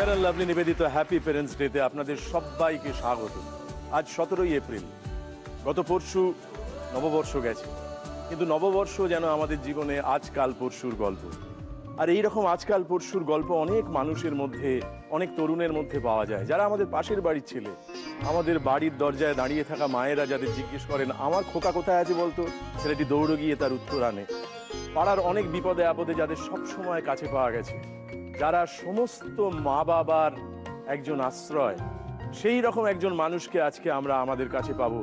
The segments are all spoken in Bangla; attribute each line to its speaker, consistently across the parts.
Speaker 1: ফেয়ার অ্যান্ড লাভলি নিবেদিত হ্যাপি প্যারেন্টস ডেতে আপনাদের সবাইকে স্বাগত। আজ 17ই এপ্রিল। গত পরশু নববর্ষ গেছে, কিন্তু নববর্ষ যেন আমাদের জীবনে আজকাল পরশুর গল্প। আর এইরকম আজকাল পরশুর গল্প অনেক মানুষের মধ্যে, অনেক তরুণের মধ্যে পাওয়া যায়, যারা আমাদের পাশের বাড়ির ছেলে, আমাদের বাড়ির দরজায় দাঁড়িয়ে থাকা মায়েরা যাদের জিজ্ঞেস করেন আমার খোকা কোথায় আছে বলতো, ছেলেটি দৌড়ে গিয়ে তার উত্তর আনে। পাড়ার অনেক বিপদে আপদে যাদের সবসময় কাছে পাওয়া গেছে, যারা সমস্ত মা বাবার একজন আশ্রয়, সেই রকম একজন মানুষকে আজকে আমরা আমাদের কাছে পাবো।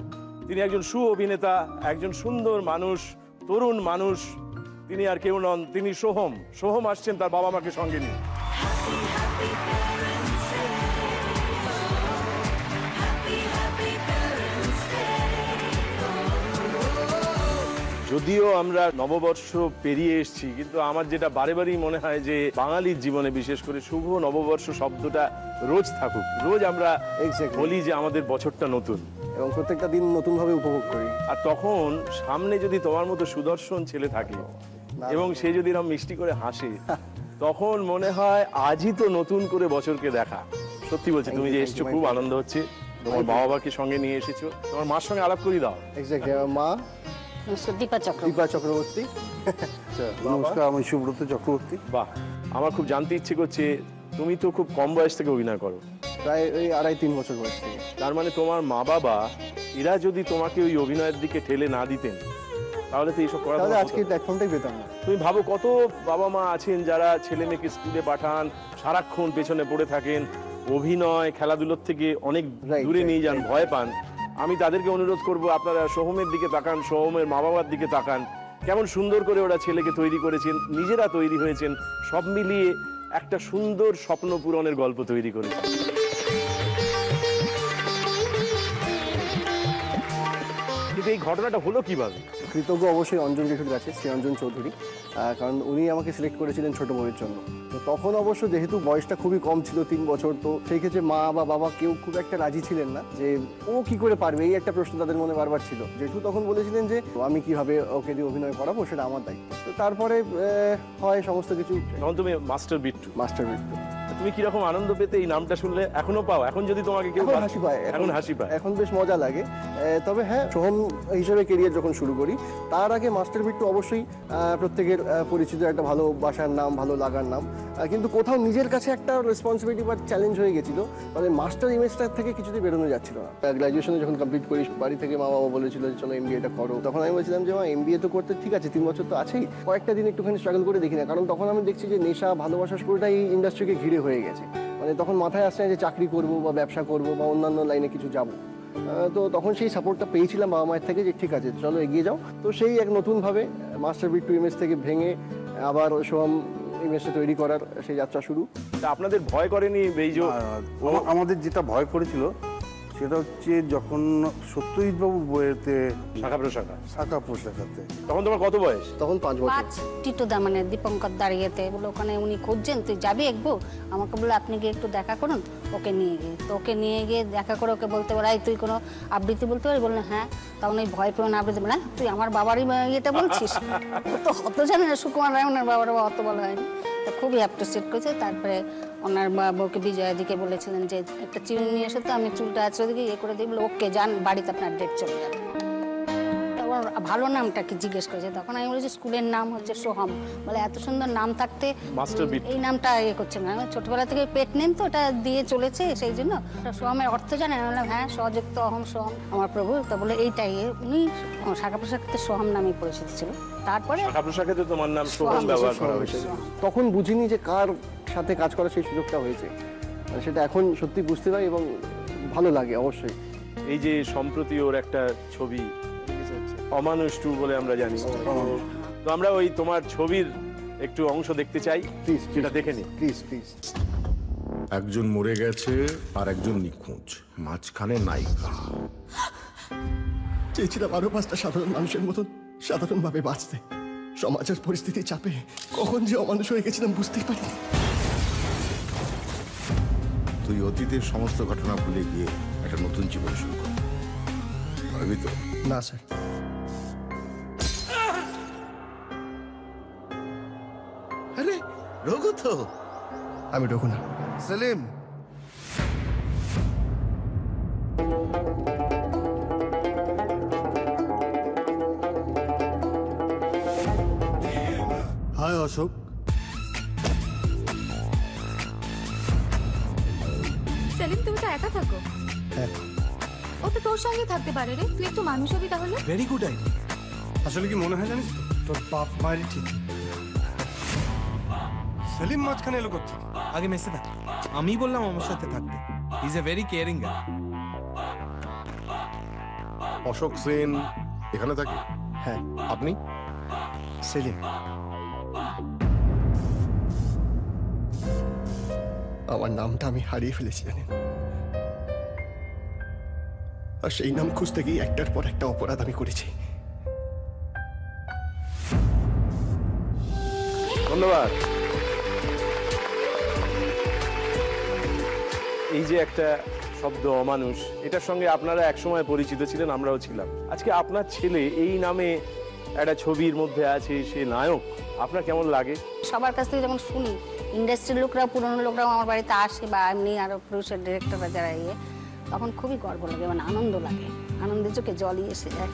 Speaker 1: তিনি একজন অভিনেতা, একজন সুন্দর মানুষ, তরুণ মানুষ। তিনি আর কেউ নন, তিনি সোহম। সোহম আসছেন তার বাবা মাকে সঙ্গে নিয়ে। যদিও আমরা নববর্ষ পেরিয়ে এসেছি, কিন্তু আমার যেটা বারে বারেই মনে হয় যে বাঙালির জীবনে বিশেষ করে শুভ নববর্ষ শব্দটা রোজ থাকুক। রোজ আমরা বলি যে আমাদের বছরটা নতুন,
Speaker 2: এবং প্রত্যেকটা দিন নতুন ভাবে উপভোগ করি।
Speaker 1: আর তখন সামনে যদি তোমার মতো সুদর্শন ছেলে থাকে এবং সে যদি এরকম মিষ্টি করে হাসে, তখন মনে হয় আজই তো নতুন করে বছরকে দেখা। সত্যি বলছি, তুমি যে এসেছো খুব আনন্দ হচ্ছে। তোমার বাবা মাকে সঙ্গে নিয়ে এসেছো, তোমার মার সঙ্গে আলাপ করি দাও।
Speaker 2: মা
Speaker 3: দীপা
Speaker 2: চক্রবর্তী।
Speaker 4: নমস্কার, আমি সুব্রত চক্রবর্তী।
Speaker 1: বাহ, আমার খুব জানতে ইচ্ছে করছে, তুমি তো খুব কম বয়স থেকে অভিনয় করো,
Speaker 2: প্রায় ওই 2.5-3 বছর বয়স থেকে।
Speaker 1: তার মানে তোমার মা বাবা এরা যদি তোমাকে ওই অভিনয়ের দিকে ঠেলে না দিতেন, তাহলে তো এইসব করা,
Speaker 2: তাহলে আজকে প্ল্যাটফর্মটাই পেতাম না।
Speaker 1: তুমি ভাবো কত বাবা মা আছেন যারা ছেলে মেয়েকে স্কুলে পাঠান, সারাক্ষণ পেছনে পড়ে থাকেন, অভিনয় খেলাধুলোর থেকে অনেক দূরে নিয়ে যান, ভয় পান। আমি তাদেরকে অনুরোধ করব, আপনারা সোহমের দিকে তাকান, সোহমের মা বাবার দিকে তাকান, কেমন সুন্দর করে ওরা ছেলেকে তৈরি করেছেন, নিজেরা তৈরি হয়েছেন, সব মিলিয়ে একটা সুন্দর স্বপ্ন পূরণের গল্প তৈরি করেছেন। কিন্তু এই ঘটনাটা হলো কিভাবে?
Speaker 2: কৃতজ্ঞ অবশ্যই অঞ্জন জেঠুর কাছে, শ্রী অঞ্জন চৌধুরী, কারণ উনি আমাকে সিলেক্ট করেছিলেন ছোট বউয়ের জন্য। তো তখন অবশ্য যেহেতু বয়সটা খুবই কম ছিল, 3 বছর, তো সেই ক্ষেত্রে মা বা বাবা কেউ খুব একটা রাজি ছিলেন না যে ও কি করে পারবে, এই একটা প্রশ্ন তাদের মনে বারবার ছিল। জেঠু তখন বলেছিলেন যে আমি কিভাবে ওকে দিয়ে অভিনয় করাবো সেটা আমার দায়িত্ব। তো তারপরে হয় সমস্ত কিছু।
Speaker 1: তখন তুমি মাস্টার বিট্টু। তুমি কিরকম আনন্দ পেতে এই নামটা শুনলে? এখনো পাও? এখন যদি তোমাকে কেউ
Speaker 2: হাসি পায়,
Speaker 1: এখন হাসি পায়,
Speaker 2: এখন বেশ মজা লাগে। তবে হ্যাঁ, সোহম হিসেবে কেরিয়ার যখন শুরু করি, তার আগে মাস্টার বিট্টু অবশ্যই প্রত্যেকের পরিচিত একটা ভালোবাসার নাম, ভালো লাগার নাম। কিন্তু কোথাও নিজের কাছে একটা রেসপন্সিবিলিটি বা চ্যালেঞ্জ হয়ে গেছিল, মানে মাস্টার ইমেজটা থেকে কিছুতেই বেরোনো যাচ্ছিল না। গ্র্যাজুয়েশনে যখন কমপ্লিট করি, বাড়ি থেকে মা বাবা বলেছিল যে চলো MBA-টা করো। তখন আমি বলছিলাম যে মা, MBA তো করতে ঠিক আছে, 3 বছর তো আছেই, কয়েকটা দিন একটুখানি স্ট্রাগল করে দেখি না। কারণ তখন আমি দেখছি যে নেশা, ভালোবাসা পুরোটা এই ইন্ডাস্ট্রিকে ঘিরে হয়ে গেছে। মানে তখন মাথায় আসছে না যে চাকরি করব বা ব্যবসা করব বা অন্যান্য লাইনে কিছু যাব। তো তখন সেই সাপোর্টটা পেয়েছিলাম বাবা মায়ের থেকে যে ঠিক আছে চলো এগিয়ে যাও। তো সেই এক নতুনভাবে মাস্টার বিট্টু ইমেজ থেকে ভেঙে আবার সোহম ইমেজটা তৈরি করার সেই যাত্রা শুরু।
Speaker 1: আপনাদের ভয় করেনি?
Speaker 4: আমাদের যেটা ভয় করেছিল সেটা হচ্ছে যখন সত্যজিৎ বাবুর বইয়েতে শাখা প্রশাখাতে,
Speaker 1: তখন তোমার কত বয়স?
Speaker 2: তখন 5 বছর।
Speaker 3: টিটুদা মানে দীপঙ্কর দাঁড়িয়েতে বলে ওখানে উনি খুঁজছেন, তুই যাবি একবু? আমাকে বলে আপনি গিয়ে একটু দেখা করুন। ওকে নিয়ে গিয়ে দেখা করে ওকে বলতে পারে তুই কোনো আবৃত্তি বলতে পারি? বললেন হ্যাঁ। তখন ওই ভয় পেয়ে আবৃত্তি বলে তুই আমার বাবারই ইয়েটা বলছিস? তো অত জানি না, সুকুমার রায় ওনার বাবার অত বলা হয়নি। খুবই অ্যাপ্রিসিয়েট করেছে। তারপরে ওনার বউকে বিজয়াদিকে বলেছিলেন যে একটা চুল নিয়ে এসে, তো আমি চুলটা আঁচড়ে দিকে ইয়ে করে দিই, বলে ওকে যান বাড়িতে, আপনার ডেট চলে যাবে। তারপর ভালো নামটা কি জিজ্ঞেস করেছে, তখন আমি বলেছি স্কুলের নাম হচ্ছে সোহম। বলে এত সুন্দর নাম থাকতে এই নামটা ইয়ে করছে না, ছোটবেলা থেকে পেট নেম তো ওটা দিয়ে চলেছে, সেই জন্য। সোহমের অর্থ জানেন? আমি বললাম হ্যাঁ, সযুক্ত অহম সোহম আমার প্রভু। তা বলে এইটাই উনি শাখা প্রশাখাতে সোহম নামে পরিচিত ছিল। তারপরে শাখা প্রশাখাতে
Speaker 1: তোমার নাম সোহম ব্যবহার করা হয়েছে।
Speaker 2: তখন বুঝিনি যে কার সাথে কাজ করার সেই সুযোগটা হয়েছে, সেটা এখন সত্যি বুঝতে পারি এবং ভালো লাগে অবশ্যই।
Speaker 1: এই যে সম্প্রতি ওর একটা ছবি অমানুষ 2 বলে আমরা জানি, তো আমরা ওই তোমার ছবির একটু অংশ দেখতে চাই, প্লিজ সেটা দেখে নি প্লিজ।
Speaker 5: একজন মরে গেছে আর একজন নিখোঁজ, মাঝখানে নায়িকা।
Speaker 6: চেয়েছিলাম আরো 5টা সাধারণ মানুষের মতন সাধারণভাবে বাঁচতে। সমাজের পরিস্থিতি চাপে কখন যে অমানুষ হয়ে গেছিলাম বুঝতেই পারিনি।
Speaker 5: তুই অতীতের সমস্ত ঘটনা ভুলে গিয়ে একটা নতুন জীবন শুরু কর, পারবি তো?
Speaker 6: না স্যার।
Speaker 5: আরে রঘু তো।
Speaker 6: আমি রঘু না।
Speaker 5: সেলিম।
Speaker 6: অশোক।
Speaker 7: সেলিম, তুমি তো একা থাকো।
Speaker 6: হ্যাঁ।
Speaker 7: ও তো তোর সঙ্গে থাকতে পারে রে, তুই একটু মানুষ হবি তাহলে।
Speaker 6: Very good idea.
Speaker 8: আসলে কি মনে হয় জানিস তো, তোর বাপ মায়েরই ঠিক। সেলিম মাঝখানে এলো কোথা?
Speaker 9: আগে মেসে থাক, আমি বললাম আমার সাথে থাকতে। He is a very caring guy.
Speaker 5: Ashok Sen এখানে থাকে?
Speaker 2: হ্যাঁ।
Speaker 5: আপনি?
Speaker 6: সেলিম, আমার নামটা আমি হারিয়ে ফেলেছি জানেন, আর সেই নাম খুঁজতে গিয়ে একটার পর একটা অপরাধ আমি করেছি।
Speaker 1: ধন্যবাদ। এই যে একটা শব্দ অমানুষ, এটার সঙ্গে আপনারা একসময় পরিচিত ছিলেন, আমরাও ছিলাম। আজকে আপনার ছেলে এই নামে একটা ছবির মধ্যে আছে, সে নায়ক, আপনার কেমন লাগে?
Speaker 3: সবার কাছ থেকে যখন শুনি, ইন্ডাস্ট্রির লোকরাও পুরনো লোকরাও আমার বাড়িতে আসে বা এমনি আরও প্রডিউসার ডিরেক্টররা যারা তখন খুবই গর্ব লাগে, মানে আনন্দ লাগে, আনন্দের চোখে জলই এসে যায়।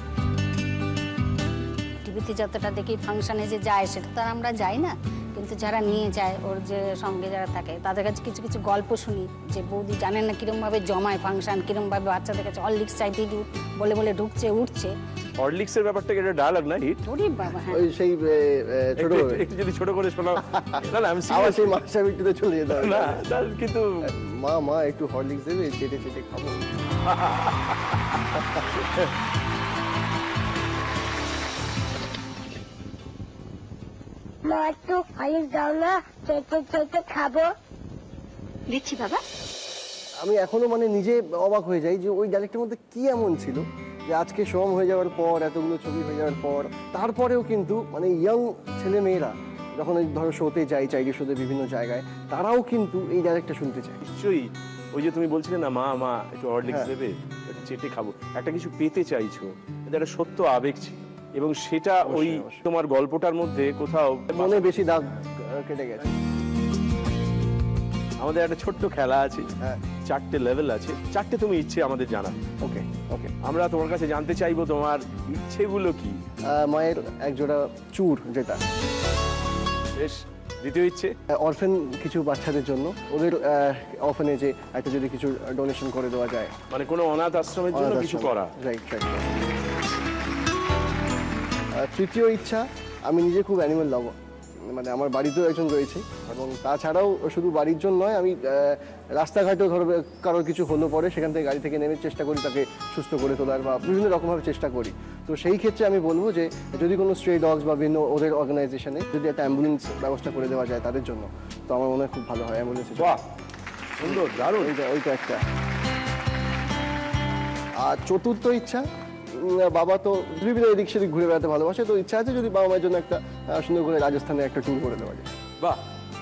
Speaker 3: টিভিতে যতটা দেখি ফাংশনে যে যায় সেটা তো আর আমরা যাই না, কিন্তু যারা নিয়ে যায় ওর যে সঙ্গে যারা থাকে তাদের কাছে কিছু কিছু গল্প শুনি যে বৌদি জানেন না কিরমভাবে জমায় ফাংশন, কিরমভাবে বাচ্চাদের কাছে হরলিক্স চাইতে বলে বলে ঢুকছে উঠছে।
Speaker 1: হরলিক্সের ব্যাপারটা একটা ডায়ালগ না হিট?
Speaker 3: ওরে বাবা, হ্যাঁ।
Speaker 2: ওই সেই ছোট
Speaker 1: একটু যদি ছোট করে শোনাও। না না, আমি
Speaker 2: আবার সেই মাস্টার বিট্টুতে চলে যেতে হবে।
Speaker 1: না, কিন্তু
Speaker 2: মা মা একটু হরলিক্স দেবে, চেটে চেটে খাবো।
Speaker 10: মা একটু হরলিক্স দাও না, চেটে চেটে খাবো।
Speaker 7: দিচ্ছি বাবা।
Speaker 2: আমি এখনো মানে নিজে অবাক হয়ে যাই যে ওই ডাইরেক্টের মধ্যে কি এমন ছিল যে আজকে সোম হয়ে যাওয়ার পর, এতগুলো ছবি হয়ে যাওয়ার পর, তারপরেও কিন্তু মানে ইয়ং ছেলে মেয়েরা যখন ওই ধরো শোতে যায়, চাইল্ড শোতে বিভিন্ন জায়গায়, তারাও কিন্তু এই ডাইরেক্টটা শুনতে চায়।
Speaker 1: নিশ্চয়ই ওই যে তুমি বলছিলে না মা মা একটু হরলিক্স দেবে, একটু চেটে খাবো, একটা কিছু পেতে চাইছো, এটা একটা সত্য আবেগ ছিল এবং সেটা ওই তোমার গল্পটার মধ্যে কোথাও
Speaker 2: মনে বেশি দাগ কেটে গেছে।
Speaker 1: আমাদের একটা ছোট্ট খেলা আছে,
Speaker 2: হ্যাঁ।
Speaker 1: 4টে লেভেল আছে, 4টে তুমি ইচ্ছে আমাদের জানা।
Speaker 2: ওকে ওকে।
Speaker 1: আমরা তোমার কাছে জানতে চাইবো তোমার ইচ্ছেগুলো কি।
Speaker 2: মায়ের এক জোড়া চুর, যেটা
Speaker 1: বেশ। দ্বিতীয় ইচ্ছে?
Speaker 2: অরফেন কিছু বাচ্চাদের জন্য, ওদের অরফেনেজে একটা যদি কিছু ডোনেশন করে দেওয়া যায়,
Speaker 1: মানে কোনো অনাথ আশ্রমের জন্য কিছু করা।
Speaker 2: Right right. তৃতীয় ইচ্ছা, আমি নিজে খুব অ্যানিমেল লাভার, মানে আমার বাড়িতেও একজন রয়েছে, এবং তাছাড়াও শুধু বাড়ির জন্য নয়, আমি রাস্তাঘাটেও ধরো কারোর কিছু হলো পরে সেখান থেকে গাড়ি থেকে নেমে চেষ্টা করি তাকে সুস্থ করে তোলার, বা বিভিন্ন রকমভাবে চেষ্টা করি। তো সেই ক্ষেত্রে আমি বলবো যে যদি কোনো স্ট্রে ডগস বা বিভিন্ন ওদের অর্গানাইজেশনে যদি একটা অ্যাম্বুলেন্স ব্যবস্থা করে দেওয়া যায় তাদের জন্য, তো আমার মনে হয় খুব ভালো হয়। অ্যাম্বুলেন্সের
Speaker 1: বাহ, সুন্দর, দারুণ।
Speaker 2: ওইটা একটা। আর চতুর্থ ইচ্ছা, বাবা তো বিভিন্ন এদিক সেদিক ঘুরে বেড়াতে ভালোবাসে, তো ইচ্ছা আছে যদি বাবা মায়ের জন্য একটা সুন্দর করে রাজস্থানে একটা ট্যুর করে দেওয়া যায়।
Speaker 1: বাহ,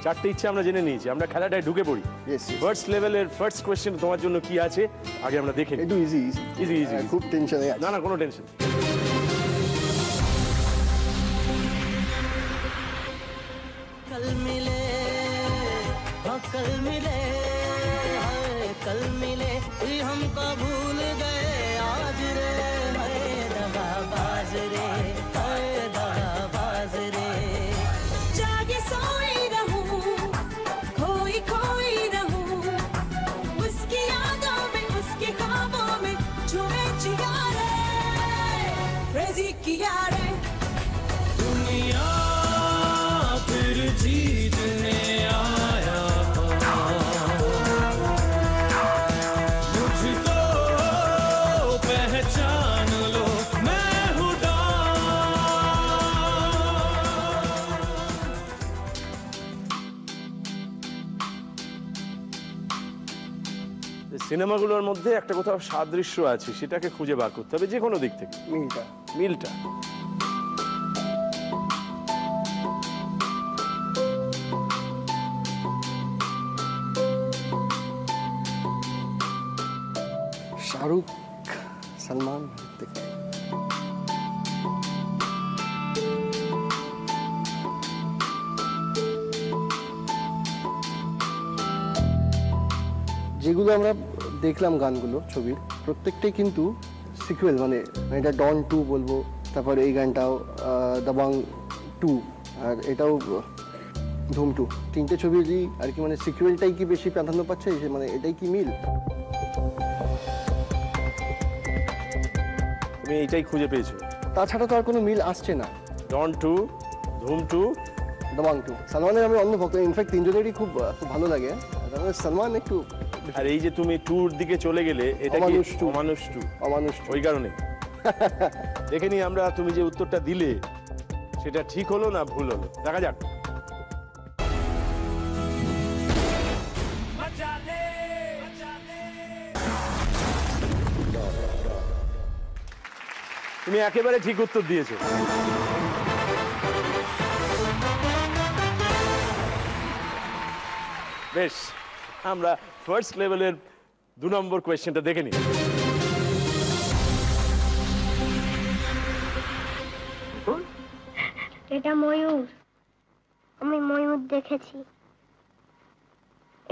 Speaker 1: 4টে ইচ্ছা আমরা জেনে নিয়েছি, আমরা খেলাটায় ঢুকে পড়ি। ফার্স্ট লেভেলের ফার্স্ট কোয়েশ্চেন তোমার জন্য কি আছে আগে আমরা দেখে নিই।
Speaker 2: একটু ইজি
Speaker 1: ইজি ইজি,
Speaker 2: খুব টেনশনে আছে
Speaker 1: না না, কোনো টেনশন।
Speaker 11: कल मिले, हाँ कल मिले, हाय कल मिले, ये हमको भूल गए आज रे, हाय दगाबाज रे, हाय दगाबाज रे।
Speaker 10: जागे सोई रहूं, खोई खोई रहूं, उसकी यादों में, उसके ख्वाबों में झूमे जिया रे, क्रेजी किया रे।
Speaker 11: दुनिया फिर जीतने आया, मुझको पहचान लो, मैं हूँ
Speaker 1: সিনেমাগুলোর মধ্যে একটা কোথাও সাদৃশ্য আছে, সেটাকে খুঁজে বার করতে হবে যে কোনো দিক থেকে, মিলটা।
Speaker 2: শাহরুখ, সলমান থেকে যেগুলো আমরা দেখলাম গানগুলো ছবির, প্রত্যেকটাই কিন্তু সিকুয়েল, মানে এটা ডন 2 বলবো, তারপরে এই গানটাও দাবাং 2, আর এটাও ধুম 2। তিনটে ছবিরই আর কি মানে সিকুয়েলটাই কি বেশি প্রাধান্য পাচ্ছে, মানে এটাই কি মিল?
Speaker 1: তুমি এইটাই খুঁজে পেয়েছো?
Speaker 2: তাছাড়া তো আর কোনো মিল আসছে না।
Speaker 1: ডন 2, ধুম 2,
Speaker 2: দবং 2। সালমানের আমি অন্য ভক্ত, ইনফ্যাক্ট তিনজনেরই খুব ভালো লাগে। সালমান একটু,
Speaker 1: আর এই যে তুমি ট্যুর দিকে চলে গেলে এটা কি অমানুষ 2?
Speaker 2: অমানুষ
Speaker 1: ওই কারণে দেখে নি আমরা তুমি যে উত্তরটা দিলে সেটা ঠিক হলো না ভুল হলো, দেখা যাক। তুমি একেবারে ঠিক উত্তর দিয়েছো। বেশ, আমরা ফার্স্ট লেভেলের 2 নম্বর কোয়েশ্চেনটা দেখে নিই।
Speaker 10: এটা ময়ূর, আমি ময়ূর দেখেছি।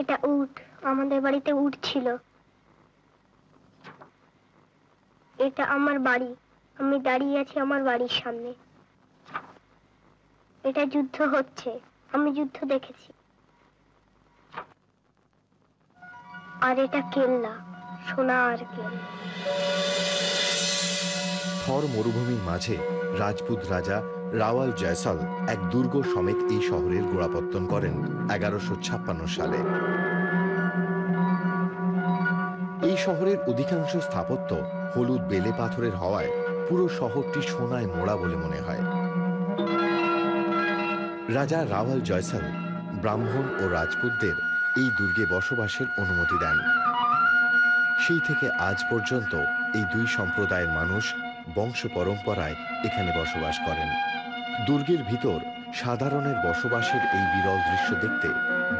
Speaker 10: এটা উট, আমাদের বাড়িতে উট ছিল। এটা আমার বাড়ি, আমি দাঁড়িয়ে আছি আমার বাড়ির সামনে। এটা যুদ্ধ হচ্ছে, আমি যুদ্ধ দেখেছি। আর এটা কেল্লা, সোনার কেল্লা।
Speaker 12: থর মরুভূমির মাঝে রাজপুত রাজা রাওয়াল জয়সাল এক দুর্গ সমেত এই শহরের গোড়াপত্তন করেন 1156 সালে। এই শহরের অধিকাংশ স্থাপত্য হলুদ বেলে পাথরের হওয়ায় পুরো শহরটি সোনায় মোড়া বলে মনে হয়। রাজা রাওয়াল জয়সাল ব্রাহ্মণ ও রাজপুতদের এই দুর্গে বসবাসের অনুমতি দেন। সেই থেকে আজ পর্যন্ত এই দুই সম্প্রদায়ের মানুষ বংশ পরম্পরায় এখানে বসবাস করেন। দুর্গের ভিতর সাধারণের বসবাসের এই বিরল দৃশ্য দেখতে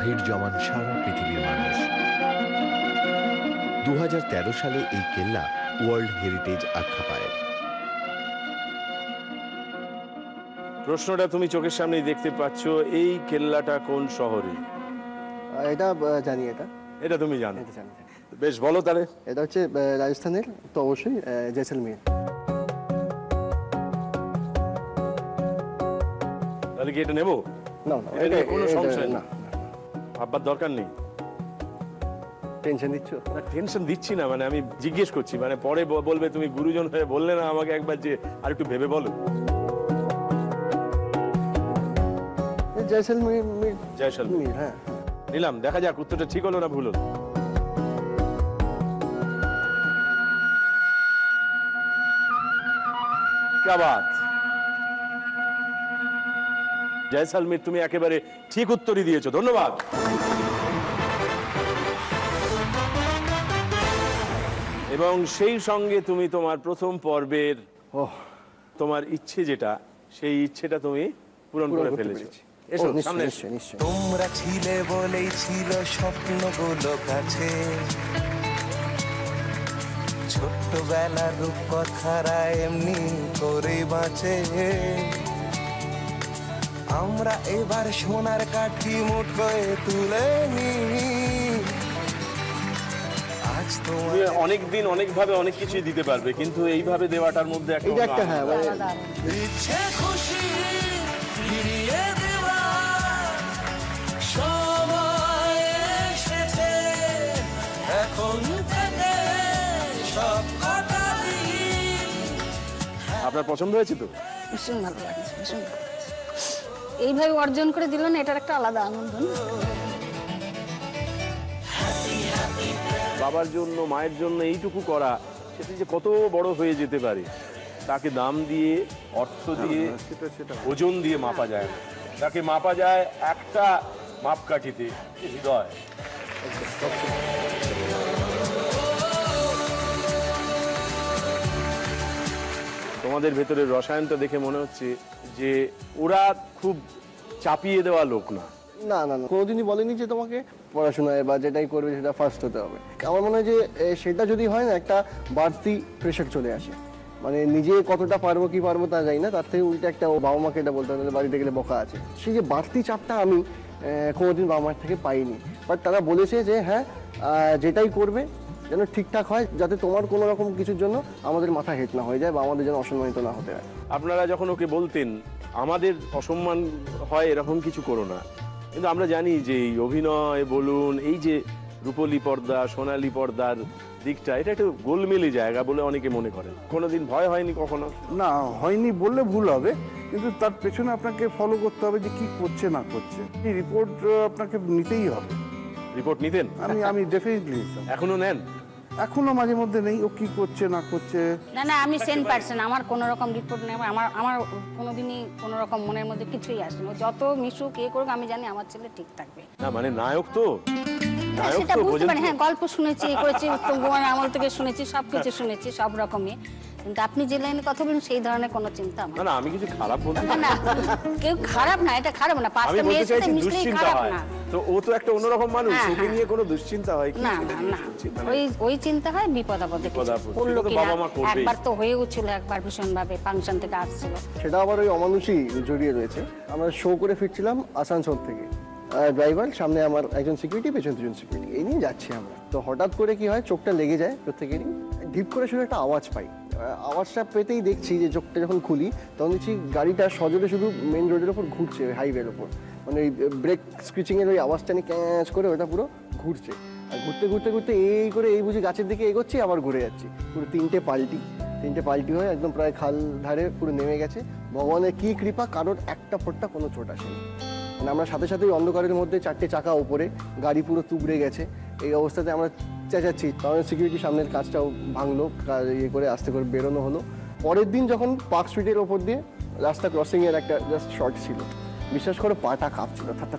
Speaker 12: ভিড় জমান সারা পৃথিবীর মানুষ। 2013 সালে এই কেল্লা ওয়ার্ল্ড হেরিটেজ আখ্যা পায়।
Speaker 1: প্রশ্নটা তুমি চোখের সামনেই দেখতে পাচ্ছ, এই কেল্লাটা কোন শহরে?
Speaker 2: এটা জানি,
Speaker 1: এটা তুমি জানো? বেশ, বলো তাহলে।
Speaker 2: এটা হচ্ছে রাজস্থানের, তো অবশ্যই জয়সলমের।
Speaker 1: তাহলে কি এটা নেবো?
Speaker 2: না,
Speaker 1: এটা কোনো সংশয় না, ভাববার দরকার নেই।
Speaker 2: টেনশন দিচ্ছ?
Speaker 1: না, টেনশন দিচ্ছি না, মানে আমি জিজ্ঞেস করছি, মানে পরে বলবে তুমি গুরুজন হয়ে বললে না আমাকে একবার যে আর একটু ভেবে বলো। জয়সলমের,
Speaker 2: হ্যাঁ
Speaker 1: নিলাম। দেখা যাক উত্তরটা ঠিক হলো না ভুল হলো। क्या बात, জয়সলমের তুমি একেবারে ঠিক উত্তরই দিয়েছো, ধন্যবাদ। এবং সেই সঙ্গে তুমি তোমার প্রথম পর্বের তোমার ইচ্ছে যেটা, সেই ইচ্ছেটা তুমি পূরণ করে ফেলেছো। এসো সামনে।
Speaker 11: তোমরা ছিলে বলেই ছিল স্বপ্নগুলো কাছে, ছোট্টবেলার রূপকথারা এমনি করে বাঁচে। আমরা এবার সোনার কাঠি মুঠোয় তুলে নি। আজ
Speaker 1: তুমি অনেকদিন অনেকভাবে অনেক কিছুই দিতে পারবে, কিন্তু এইভাবে দেওয়াটার মধ্যে একটা
Speaker 11: ইচ্ছে খুশি ফিরিয়ে দেওয়া সময় এসেছে, এখন থেকে সব কটা দিন।
Speaker 1: আপনার পছন্দ হয়েছে তো?
Speaker 3: ভীষণ ভালো লাগছে, ভীষণ ভালো লাগছে। এইভাবে অর্জন করে দিল না, এটার একটা আলাদা আনন্দ।
Speaker 1: বাবার জন্য, মায়ের জন্য এইটুকু করা, সেটা যে কত বড় হয়ে যেতে পারে, তাকে দাম দিয়ে, অর্থ দিয়ে, ওজন দিয়ে মাপা যায় না। তাকে মাপা যায় একটা মাপকাঠিতে, হৃদয়। তোমাদের ভেতরের রসায়নটা দেখে মনে হচ্ছে যে ওরা খুব চাপিয়ে দেওয়া লোক না।
Speaker 2: না না না, কোনোদিনই বলেনি যে তোমাকে পড়াশোনায় বা যেটাই করবে সেটা ফার্স্ট হতে হবে। আমার মনে হয় যে সেটা যদি হয় না, একটা বাড়তি প্রেশার চলে আসে। মানে নিজে কতটা পারবো কি পারবো তা জানি না, তার থেকে উল্টে একটা ও বাবা মাকে এটা বলতে হবে, বাড়িতে গেলে বকা আছে। সেই যে বাড়তি চাপটা আমি কোনোদিন বাবা মার থেকে পাইনি। বাট তারা বলেছে যে হ্যাঁ, যেটাই করবে যেন ঠিকঠাক হয়, যাতে তোমার কোনো রকম কিছুর জন্য আমাদের মাথা হেট না হয়ে যায় বা আমাদের যেন অসম্মানিত না হতে হয়।
Speaker 1: আপনারা যখন ওকে বলতেন আমাদের অসম্মান হয় এরকম কিছু করো না। কিন্তু আমরা জানি যে এই অভিনয় বলুন, এই যে রূপলী পর্দা সোনালী পর্দার দিকটা, এটা একটু গোলমেলি জায়গা বলে অনেকে মনে করেন। কোনোদিন ভয় হয়নি কখনো?
Speaker 4: না, হয়নি বললে ভুল হবে, কিন্তু তার পেছনে আপনাকে ফলো করতে হবে যে কি করছে না করছে। এই রিপোর্ট আপনাকে নিতেই হবে।
Speaker 1: রিপোর্ট নিতেন?
Speaker 4: আমি ডেফিনেটলি
Speaker 1: এখনো নেন?
Speaker 4: এখনো মাঝে মধ্যে নেই, ও কি করছে না করছে।
Speaker 3: না আমি সেন পারসন, আমার কোনো রকম রিপোর্ট নেই। আমার কোনোদিনই কোনো রকম মনের মধ্যে কিছুই আসেনি। যত মিশুক করুক আমি জানি আমার ছেলে ঠিক থাকবে।
Speaker 1: না মানে নায়ক তো,
Speaker 3: সেটা বুঝতে পারি। হ্যাঁ, গল্প শুনেছি, করেছি, উত্তম কুমারের আমল থেকে শুনেছি, সবকিছু শুনেছি, সব রকমই। কিন্তু আপনি যে লাইনে কথা বলেন সেই ধরনের কোনো চিন্তা আমার
Speaker 1: না। আমি কিছু খারাপ বলতে
Speaker 3: না, কেউ খারাপ না, এটা খারাপ না। পাঁচটা মেয়ের সাথে মিশলেই খারাপ না।
Speaker 1: তো ও তো একটা অন্যরকম মানুষ, ওকে নিয়ে কোনো দুশ্চিন্তা হয় কি?
Speaker 3: না, ওই চিন্তা হয় বিপদ আপদে পড়লো কিনা। একবার তো হয়েও ছিল, একবার ভীষণ ভাবে ফাংশন থেকে আসছিল।
Speaker 2: সেটা আবার ওই অমানুষই জড়িয়ে রয়েছে। আমরা শো করে ফিরছিলাম আসানসোল থেকে, ড্রাইভার সামনে আমার একজন সিকিউরিটি, পেছন দুজন সিকিউরিটি, এই নিয়ে যাচ্ছি আমরা। তো হঠাৎ করে কি হয়, চোখটা লেগে যায় প্রত্যেকেরই। ঢিপ করে শুধু একটা আওয়াজ পাই। আওয়াজটা পেতেই দেখছি যে চোখটা যখন খুলি তখন দেখছি গাড়িটা সজোরে শুধু মেন রোডের ওপর ঘুরছে, হাইওয়ের ওপর। মানে ওই ব্রেক স্ক্রিচিংয়ের ওই আওয়াজটা নিয়ে ক্যাচ করে ওটা পুরো ঘুরছে। আর ঘুরতে ঘুরতে ঘুরতে এই করে এই বুঝি গাছের দিকে এগোচ্ছি, আবার ঘুরে যাচ্ছি। পুরো তিনটে পাল্টি হয়ে একদম প্রায় খাল ধারে পুরো নেমে গেছে। ভগবানের কি কৃপা, কারোর একটা ফোঁটা কোনো চোট আসেনি। মানে আমরা সাথে সাথে অন্ধকারের মধ্যে চারটে চাকা ওপরে, গাড়ি পুরো তুবড়ে গেছে। এই অবস্থাতে আমরা চেঁচাচ্ছি, কারণ সিকিউরিটি সামনের কাজটাও ভাঙলো, ইয়ে করে আস্তে করে বেরোনো হলো। পরের দিন যখন পার্ক স্ট্রিটের ওপর দিয়ে রাস্তা ক্রসিংয়ের একটা জাস্ট শর্ট ছিল, বিশ্বাস করে পাটা কাঁপছিল থাত্তা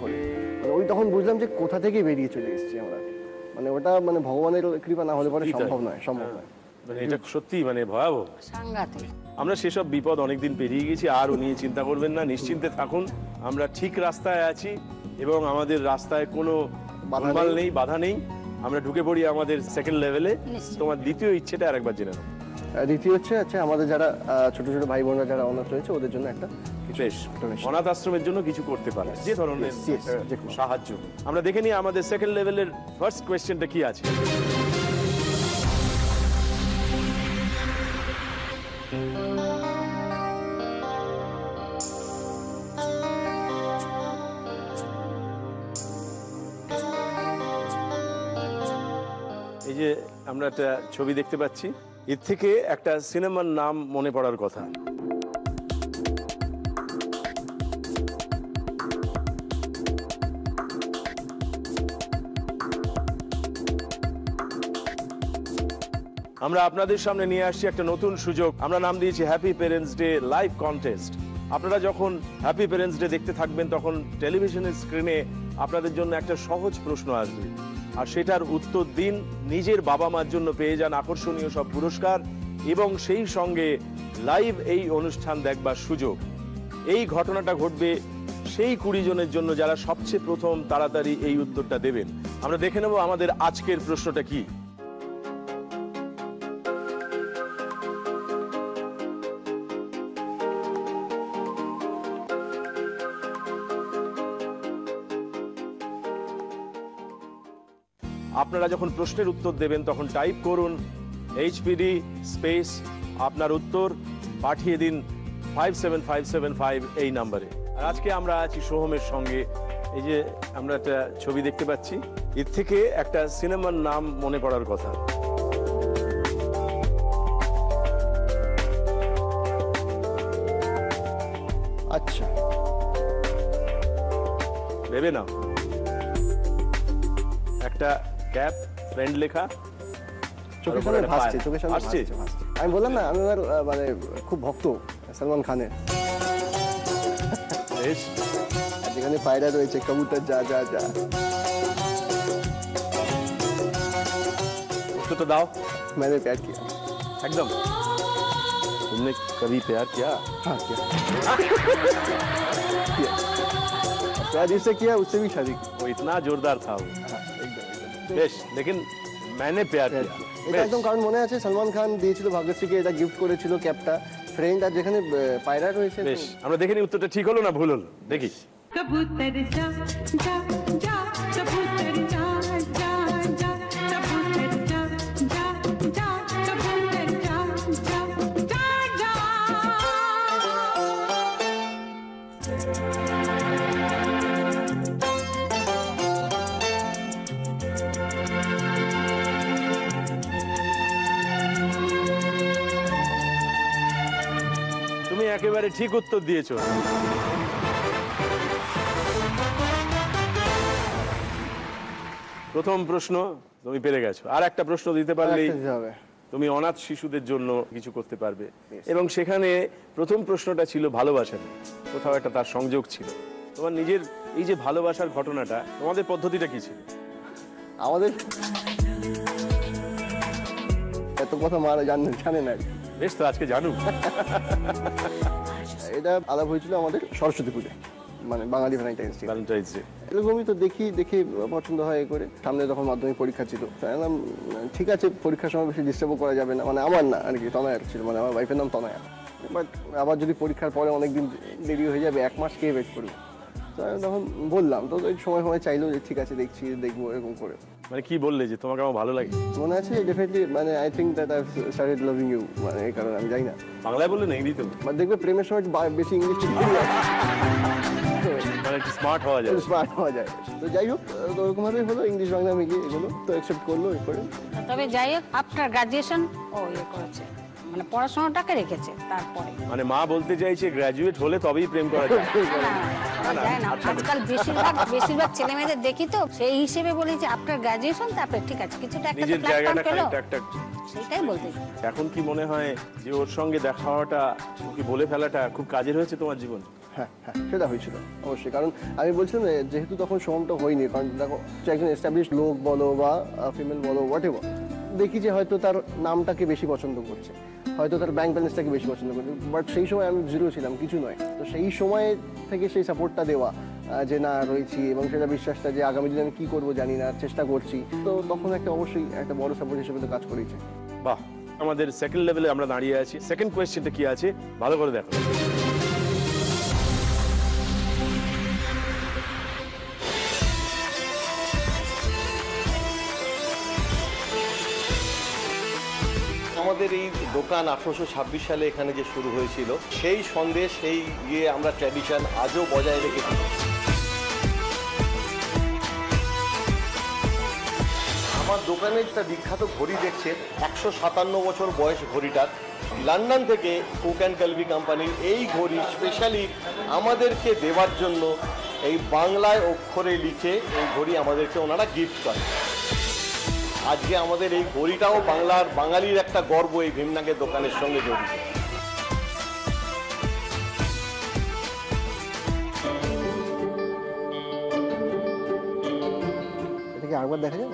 Speaker 2: করে। মানে ওই তখন বুঝলাম যে কোথা থেকে বেরিয়ে চলে এসেছি আমরা। মানে ওটা মানে ভগবানের কৃপা না হলে পরে সম্ভব নয়।
Speaker 1: মানে এটা সত্যি মানে ভয়াবহ,
Speaker 3: সাংঘাতিক।
Speaker 1: আমরা সেসব বিপদ অনেকদিন পেরিয়ে গেছি, আর ও নিয়ে চিন্তা করবেন না, নিশ্চিন্তে থাকুন। আমরা ঠিক রাস্তায় আছি এবং আমাদের রাস্তায় কোনো বাধা নেই, বাধা নেই। আমরা ঢুকে পড়ি আমাদের সেকেন্ড লেভেলে। তোমার দ্বিতীয় ইচ্ছেটা আরেকবার জেনে নাও।
Speaker 2: দ্বিতীয় হচ্ছে আমাদের যারা ছোট ছোট ভাই বোনরা যারা অনাথ রয়েছে ওদের জন্য একটা
Speaker 1: অনাথ আশ্রমের জন্য কিছু করতে পারে, যে ধরনের সাহায্য। আমরা দেখে নিই আমাদের সেকেন্ড লেভেলের ফার্স্ট কোয়েশ্চেনটা কি আছে। এই যে আমরা একটা ছবি দেখতে পাচ্ছি, এর থেকে একটা সিনেমার নাম মনে পড়ার কথা। আমরা আপনাদের সামনে নিয়ে আসছি একটা নতুন সুযোগ। আমরা নাম দিয়েছি happy parents day live contest. আপনারা যখন হ্যাপি প্যারেন্টস ডে দেখতে থাকবেন তখন টেলিভিশনের স্ক্রিনে আপনাদের জন্য একটা সহজ প্রশ্ন আসবে, আর সেটার উত্তর দিন। নিজের বাবা মার জন্য পেয়ে যান আকর্ষণীয় সব পুরস্কার এবং সেই সঙ্গে লাইভ এই অনুষ্ঠান দেখবার সুযোগ। এই ঘটনাটা ঘটবে সেই 20 জনের জন্য যারা সবচেয়ে প্রথম তাড়াতাড়ি এই উত্তরটা দেবেন। আমরা দেখে নেব আমাদের আজকের প্রশ্নটা কি। আপনারা যখন প্রশ্নের উত্তর দেবেন তখন টাইপ করুন HPD স্পেস আপনার উত্তর, পাঠিয়ে দিন 57575 এই নাম্বারে। আর আজকে আমরা আছি সোহমের সঙ্গে। এই যে আমরা একটা ছবি দেখতে পাচ্ছি, এর থেকে একটা সিনেমার নাম মনে পড়ার কথা।
Speaker 2: আচ্ছা,
Speaker 1: ভেবে নাও। একটা ক্যাপ, ফ্রেন্ড লেখা,
Speaker 2: চোখের সামনে ভাসছে, চোখের সামনে ভাসছে। আমি বললাম না, আমি মানে খুব ভক্ত সলমান খানের। যেখানে পায়রা রয়েছে, কবুতর যা যা যা।
Speaker 1: উত্তরটা দাও।
Speaker 2: मैंने प्यार किया।
Speaker 1: एकदम। तुमने कभी प्यार किया?
Speaker 2: हाँ किया। प्यार जिससे किया उससे भी शादी की।
Speaker 1: वो इतना जोरदार था वो। বেশ, लेकिन मैंने प्यार किया।
Speaker 2: এটা একদম, কারণ মনে আছে সলমান খান দিয়েছিল ভাগ্যশ্রীকে, এটা গিফট করেছিল ক্যাপটা, ফ্রেন্ড, আর যেখানে পায়রা রয়েছে।
Speaker 1: বেশ, আমরা দেখে নিই উত্তরটা ঠিক হলো না ভুল হলো, দেখি।
Speaker 13: কবুতর যা যা যা, কবুতর যা যা যা, কবুতর যা যা যা, কবুতর যা যা যা যা।
Speaker 1: একেবারে ঠিক উত্তর দিয়েছো। প্রথম প্রশ্ন তুমি পেরে গেছো। আর একটা প্রশ্ন দিতে পারলেই তুমি অনাথ শিশুদের জন্য কিছু করতে পারবে। এবং সেখানে প্রথম প্রশ্নটা ছিল ভালোবাসা নিয়ে, কোথাও একটা তার সংযোগ ছিল। তোমার নিজের এই যে ভালোবাসার ঘটনাটা, তোমাদের পদ্ধতিটা কি ছিল?
Speaker 2: আমাদের এত কথা মারা জানে না।
Speaker 1: বেশ, তো আজকে জানুক।
Speaker 2: এটা আলাপ হয়েছিল আমাদের সরস্বতী পুজো, মানে বাঙালি ভ্যালেন্টাইন্স ডে। এরকমই তো দেখে পছন্দ হয় করে। সামনে তখন মাধ্যমিক পরীক্ষা ছিল, তাই ঠিক আছে পরীক্ষার সময় বেশি ডিস্টার্বও করা যাবে না, মানে আমার না আর কি, তনয়ার ছিল, মানে আমার ওয়াইফের নাম তনয়া। বাট আবার যদি পরীক্ষার পরে অনেকদিন দেরি হয়ে যাবে, 1 মাস কে ওয়েট করবে। তো আমি তখন বললাম, তো ওই সময় চাইলো যে ঠিক আছে দেখবো এরকম করে।
Speaker 1: মানে কি বললে যে তোমাকে আমার ভালো লাগে?
Speaker 2: মনে আছে ডেফিনেটলি, মানে I think that I started loving you, মানে এই কারণে আমি জানি না
Speaker 1: বাংলায় বললে না ইংরেজিতে?
Speaker 2: মানে দেখবে প্রেমের সময় বেশি ইংলিশ
Speaker 1: মানে একটু স্মার্ট হওয়া যায়।
Speaker 2: তো যাই হোক, তো ওরকম ভাবেই হলো, ইংলিশ বাংলা মিলিয়ে এগুলো তো অ্যাকসেপ্ট করলো করে।
Speaker 3: তবে যাই হোক, আফটার গ্রাজুয়েশন ও করেছে, মানে পড়াশোনাটাকে রেখেছে তারপরে।
Speaker 1: মানে মা বলতে চাইছে গ্র্যাজুয়েট হলে তবেই প্রেম করা যায়।
Speaker 3: আজকাল বেশিরভাগ ছেলে মেয়েদের দেখি, তো সেই হিসেবে বলি যে আফটার গ্রাজুয়েশন তারপরে ঠিক আছে, কিছুটা একটা
Speaker 1: নিজের জায়গাটা একটা।
Speaker 3: সেটাই বলতে।
Speaker 1: এখন কি মনে হয় যে ওর সঙ্গে দেখা হওয়াটা, ওকে বলে ফেলাটা খুব কাজের হয়েছে তোমার জীবন?
Speaker 2: হ্যাঁ, সেটা হয়েছিল অবশ্যই। কারণ আমি বলছিলাম যেহেতু তখন সোমটা হয়নি, কারণ দেখো একজন এস্টাবলিশ লোক বলো বা ফিমেল বলো, হোয়াট এভার, দেখি যে হয়তো তার নামটাকে বেশি পছন্দ করছে, হয়তো তার ব্যাংক ব্যালেন্সটাকে বেশি পছন্দ করছে। বাট সেই সময় আমি জিরো ছিলাম, কিছু নয়। তো সেই সময় থেকে সেই সাপোর্টটা দেওয়া, যে না রয়েছি, এবং সেটা বিশ্বাসটা যে আগামী দিনে আমি কী করবো জানি না, চেষ্টা করছি, তো তখন একটা অবশ্যই একটা বড় সাপোর্ট হিসেবে তো কাজ করেছে।
Speaker 1: বাহ, আমাদের সেকেন্ড লেভেলে আমরা দাঁড়িয়ে আছি। সেকেন্ড কোয়েশ্চেনটা কি আছে ভালো করে দেখো।
Speaker 14: আমাদের এই দোকান 1826 সালে এখানে যে শুরু হয়েছিল, সেই সন্দেশ, সেই আমরা ট্র্যাডিশন আজও বজায় রেখেছি। আমার দোকানে একটা বিখ্যাত ঘড়ি দেখছেন, 157 বছর বয়স ঘড়িটার। লন্ডন থেকে কুক অ্যান্ড কালভি কোম্পানির এই ঘড়ি স্পেশালি আমাদেরকে দেওয়ার জন্য এই বাংলায় অক্ষরে লিখে এই ঘড়ি আমাদেরকে ওনারা গিফট করে। আজকে আমাদের এই ঘড়িটাও বাঙালির একটা গর্ব, এই ভীমনাগের দোকানের সঙ্গে জড়িত।
Speaker 2: এটাকে আরেকবার দেখা যায়?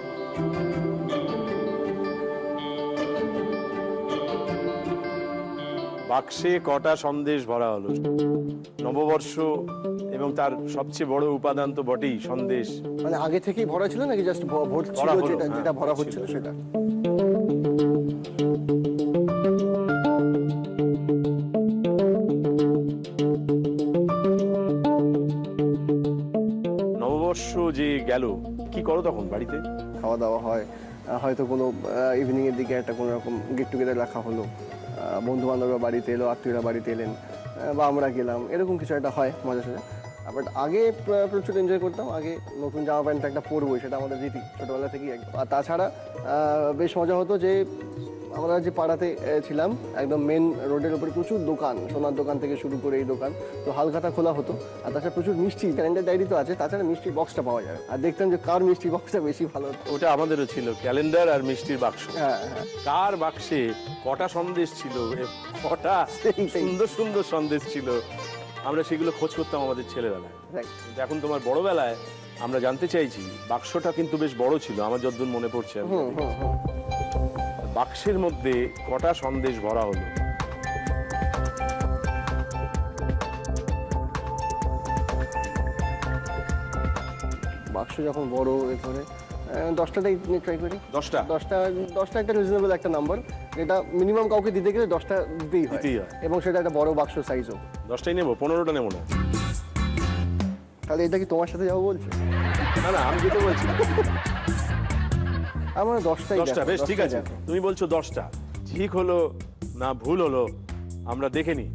Speaker 1: বাক্সে কটা সন্দেশ ভরা হলো? নববর্ষ এবং তার সবচেয়ে বড় উপাদান তো বটেই সন্দেশ।
Speaker 2: মানে আগে থেকেই ভরা ছিল নাকি জাস্ট যেটা ভরা হচ্ছিল সেটা?
Speaker 1: নববর্ষ যে গেল, কি করো তখন বাড়িতে?
Speaker 2: খাওয়া দাওয়া হয়, হয়তো কোনো ইভিনিং এর দিকে একটা কোনো রকম গেট টুগেদার রাখা হলো, বন্ধু বান্ধবরা বাড়িতে এলো, আত্মীয়রা বাড়িতে এলেন, বা আমরা গেলাম, এরকম কিছু একটা হয় মজা সাজা। বাট আগে প্রচুর এনজয় করতাম। আগে নতুন জামা প্যান্ট একটা পরবোই, সেটা আমাদের রীতি ছোটোবেলা থেকেই। আর তাছাড়া বেশ মজা হতো যে আমরা যে পাড়াতে ছিলাম, একদম মেন রোডের উপরে প্রচুর দোকান, সোনার দোকান থেকে শুরু করে এই দোকান, তো হালখাতা খোলা হতো। আর তাছাড়া প্রচুর মিষ্টি, ক্যালেন্ডার ডায়েরি তো আছে, তাছাড়া মিষ্টির বক্সটা পাওয়া যায়। আর দেখতাম যে কার মিষ্টির বক্সটা বেশি ভালো।
Speaker 1: ওটা আমাদেরও ছিল, ক্যালেন্ডার আর মিষ্টির বাক্স।
Speaker 2: হ্যাঁ,
Speaker 1: কার বাক্সে কটা সন্দেশ ছিল, কটা সুন্দর সুন্দর সন্দেশ ছিল, আমরা সেগুলো খোঁজ করতাম আমাদের ছেলেবেলায়। এখন তোমার বড়বেলায় আমরা জানতে চাইছি, বাক্সটা কিন্তু বেশ বড় ছিল আমার যতদূর মনে পড়ছে। বাক্সের মধ্যে কটা সন্দেশ ভরা হলো?
Speaker 2: বাক্স যখন বড় ধরে 10টাটাই ট্রাই করি। 10টা একটা রিজনেবল একটা নাম্বার, যেটা মিনিমাম কাউকে দিতে গেলে 10টা দিতেই হয়, এবং সেটা একটা বড় বাক্স সাইজও।
Speaker 1: 10টাই নেবো, 15টা নেবো না।
Speaker 2: তাহলে এটা কি তোমার সাথে যাবো বলছো?
Speaker 1: না, আমি যেতে বলছি
Speaker 2: আমার 10টা।
Speaker 1: বেশ, ঠিক আছে, তুমি বলছো 10টা। ঠিক হলো না ভুল হলো আমরা দেখে নিই।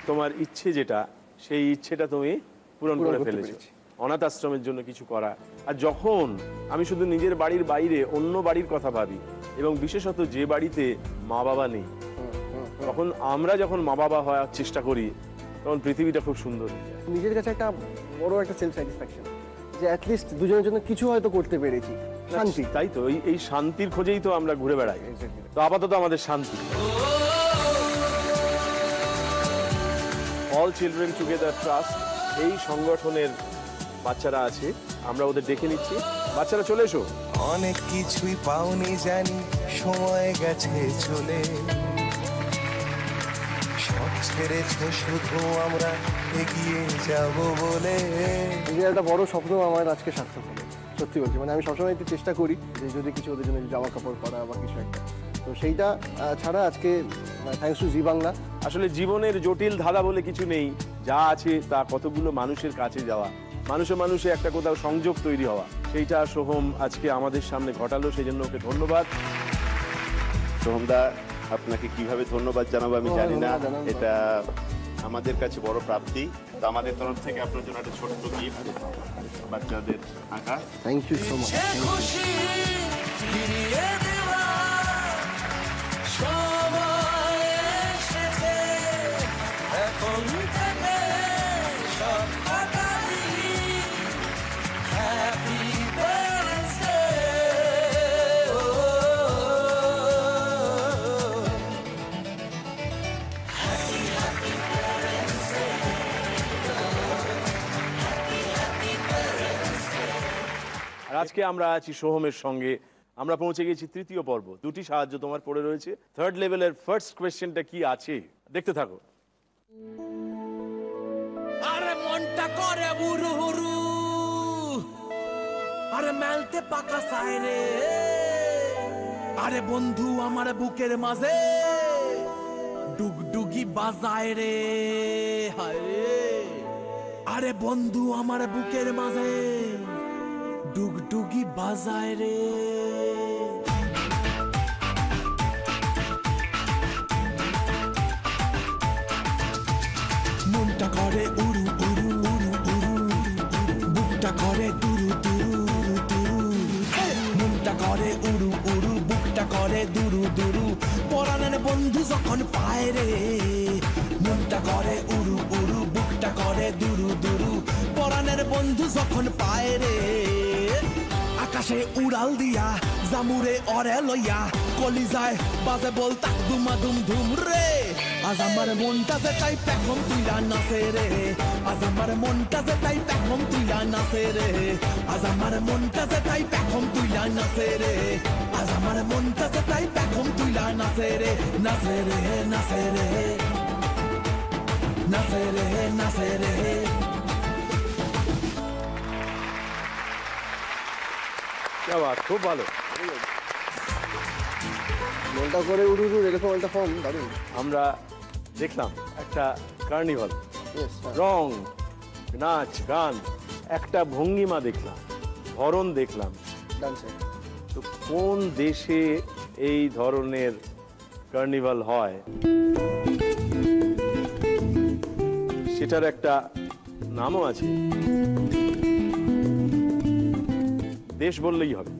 Speaker 1: তোমার ইচ্ছে যেটা, সেই ইচ্ছেটা তুমি পূরণ করে
Speaker 2: করতে
Speaker 1: ফেলেছো।
Speaker 2: পেরেছি।
Speaker 1: অনাথ আশ্রমের জন্য কিছু করা। আর যখন আমি শুধু নিজের বাড়ির বাইরে অন্য বাড়ির কথা ভাবি, এবং বিশেষত যে বাড়িতে মা বাবা নেই, তখন আমরা যখন মা বাবা হওয়ার চেষ্টা করি, তখন পৃথিবীটা খুব সুন্দর হয়ে যায়।
Speaker 2: নিজের কাছে একটা বড় একটা সেলফ স্যাটিসফ্যাকশন, যে অ্যাটলিস্ট দুজনের জন্য কিছু হয়তো করতে পেরেছি। শান্তি।
Speaker 1: তাই তো, এই শান্তির খোঁজেই তো আমরা ঘুরে বেড়াই। তো আপাতত আমাদের শান্তি। অল চিলড্রেন টুগেদার ট্রাস্ট, এই সংগঠনের বাচ্চারা আছে, আমরা ওদের ডেকে নিচ্ছি। বাচ্চারা চলে এসো।
Speaker 11: অনেক কিছুই পাওনি জানি, সময় গেছে চলে, সব ছেড়েছো শুধু আমরা এগিয়ে যাব বলে।
Speaker 2: নিজের একটা বড় স্বপ্ন আমার আজকে সার্থক হলো, সত্যি বলছি। মানে আমি সবসময় একটু চেষ্টা করি যে যদি কিছু ওদের জন্য জামা কাপড় করা বা কিছু একটা, তো সেইটা ছাড়া আজকে থ্যাঙ্কস টু জি বাংলা।
Speaker 1: আসলে জীবনের জটিল ধাঁধা বলে কিছু নেই, যা আছে তা কতগুলো মানুষের কাছে যাওয়া, মানুষে মানুষে একটা কোথাও সংযোগ তৈরি হওয়া, সেইটা সোহম আজকে আমাদের সামনে ঘটালো, সেই জন্য ওকে ধন্যবাদ।
Speaker 15: সোহমদা, আপনাকে কিভাবে ধন্যবাদ জানাবো আমি জানি না, এটা আমাদের কাছে বড় প্রাপ্তি। তো আমাদের তরফ থেকে আপনার জন্য একটা ছোট্ট গিফট, বাচ্চাদের আঁকা।
Speaker 2: Thank you so much.
Speaker 1: আর আজকে আমরা আছি সোহমের সঙ্গে। আমরা পৌঁছে গেছি তৃতীয় পর্ব। দুটি সাহায্য তোমার পড়ে রয়েছে। থার্ড লেভেলের ফার্স্ট কোয়েশ্চেনটা কি আছে দেখতে থাকো।
Speaker 16: আরে মনটা করে বুরু হুরু, আরে মেলতে পাকা সাইরে, আরে বন্ধু আমার বুকের মাঝে ডুগডুগি বাজায় রে, হায় রে, আরে বন্ধু আমার বুকের মাঝে ডুগডুগি বাজায় রে। মনটা করে উড়ু উড়ু উড়ু উড়ু, বুকটা করে দুরু দুরু দুরু, মনটা করে উড়ু উড়ু, বুকটা করে দুরু দুরু, পরাণের বন্ধু যখন পায় রে, মনটা করে উড়ু উড়ু, বুকটা করে দুরু দুরু, পরাণের বন্ধু যখন পায় রে। আকাশে উড়াল দিয়া জামুরে অরে লইয়া, কলিজায় বাজে বল তাক দুমা দুম ধুম রে, আজ আমার মনটা যে তাই পেখম তুইলা নাচে রে, আজ আমার মনটা যে তাই পেখম তুইলা নাচে রে, আজ আমার মনটা যে তাই পেখম তুইলা নাচে রে, আজ আমার মনটা যে তাই পেখম তুইলা নাচে রে, নাচে রে নাচে রে নাচে রে নাচে রে।
Speaker 1: খুব ভালো।
Speaker 2: মনটা করে উড়ু উড়ু, এরকম একটা ফর্ম দারুণ।
Speaker 1: আমরা দেখলাম একটা কার্নিভাল, রং, নাচ, গান, একটা ভঙ্গিমা দেখলাম, ধরন দেখলাম। তো কোন দেশে এই ধরনের কার্নিভাল হয় সেটার একটা নামও আছে, দেশ বললেই হবে।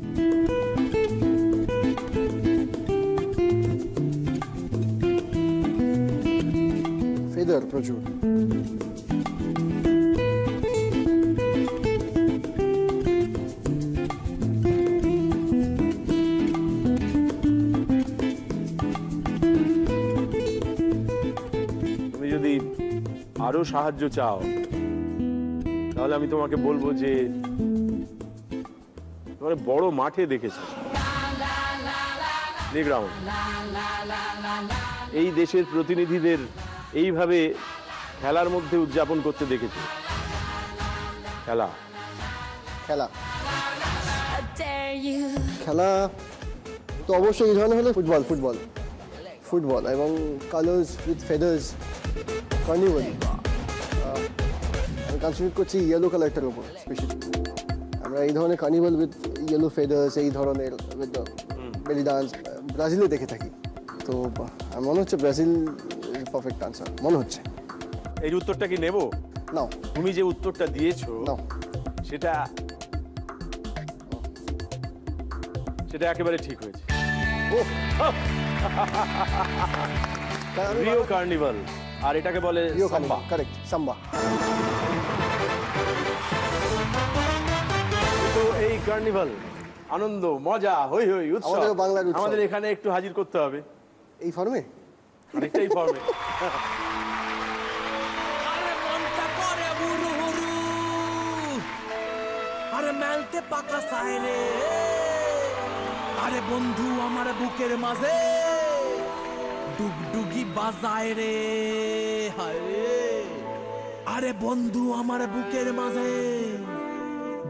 Speaker 2: ফেদার প্রচুর।
Speaker 1: তুমি যদি আরো সাহায্য চাও তাহলে আমি তোমাকে বলবো যে তোমার বড় মাঠে দেখেছি, প্লেগ্রাউন্ড, এই দেশের প্রতিনিধিদের এইভাবে খেলার মধ্যে উদযাপন করতে দেখেছি। খেলা
Speaker 2: খেলা খেলা তো অবশ্যই এই ধরনের হলে ফুটবল, ফুটবল ফুটবল এবং কালার্স উইথ ফেদার্স, কার্নিভাল। আমি কনসেন্ট্রেট করছি ইয়েলো কালারটার উপর স্পেশালি। আমরা এই ধরনের কার্নিভাল উইথ ইয়েলো ফেদার্স, এই ধরনের বেলি ডান্স ব্রাজিলে দেখে থাকি। তো মনে হচ্ছে ব্রাজিল পারফেক্ট আনসার মনে হচ্ছে।
Speaker 1: এই উত্তরটা কি নেব?
Speaker 2: নাও।
Speaker 1: তুমি যে উত্তরটা দিয়েছো সেটা একেবারে ঠিক হয়েছে। রিও কার্নিভাল, আর এটাকে বলে সাম্বা।
Speaker 2: কারেক্ট, সাম্বা।
Speaker 1: তো এই কার্নিভাল, আনন্দ, মজা, হই হই, উৎসব আমাদের এখানে একটু হাজির করতে হবে।
Speaker 2: এই ফর্মে?
Speaker 1: অনেকটা এই ফর্মে।
Speaker 16: আরে মেলতে পাকা সাইরে, আরে বন্ধু আমার বুকের মাঝে ডুগডুগি বাজায় রে, হায় রে। আরে বন্ধু আমার বুকের মাঝে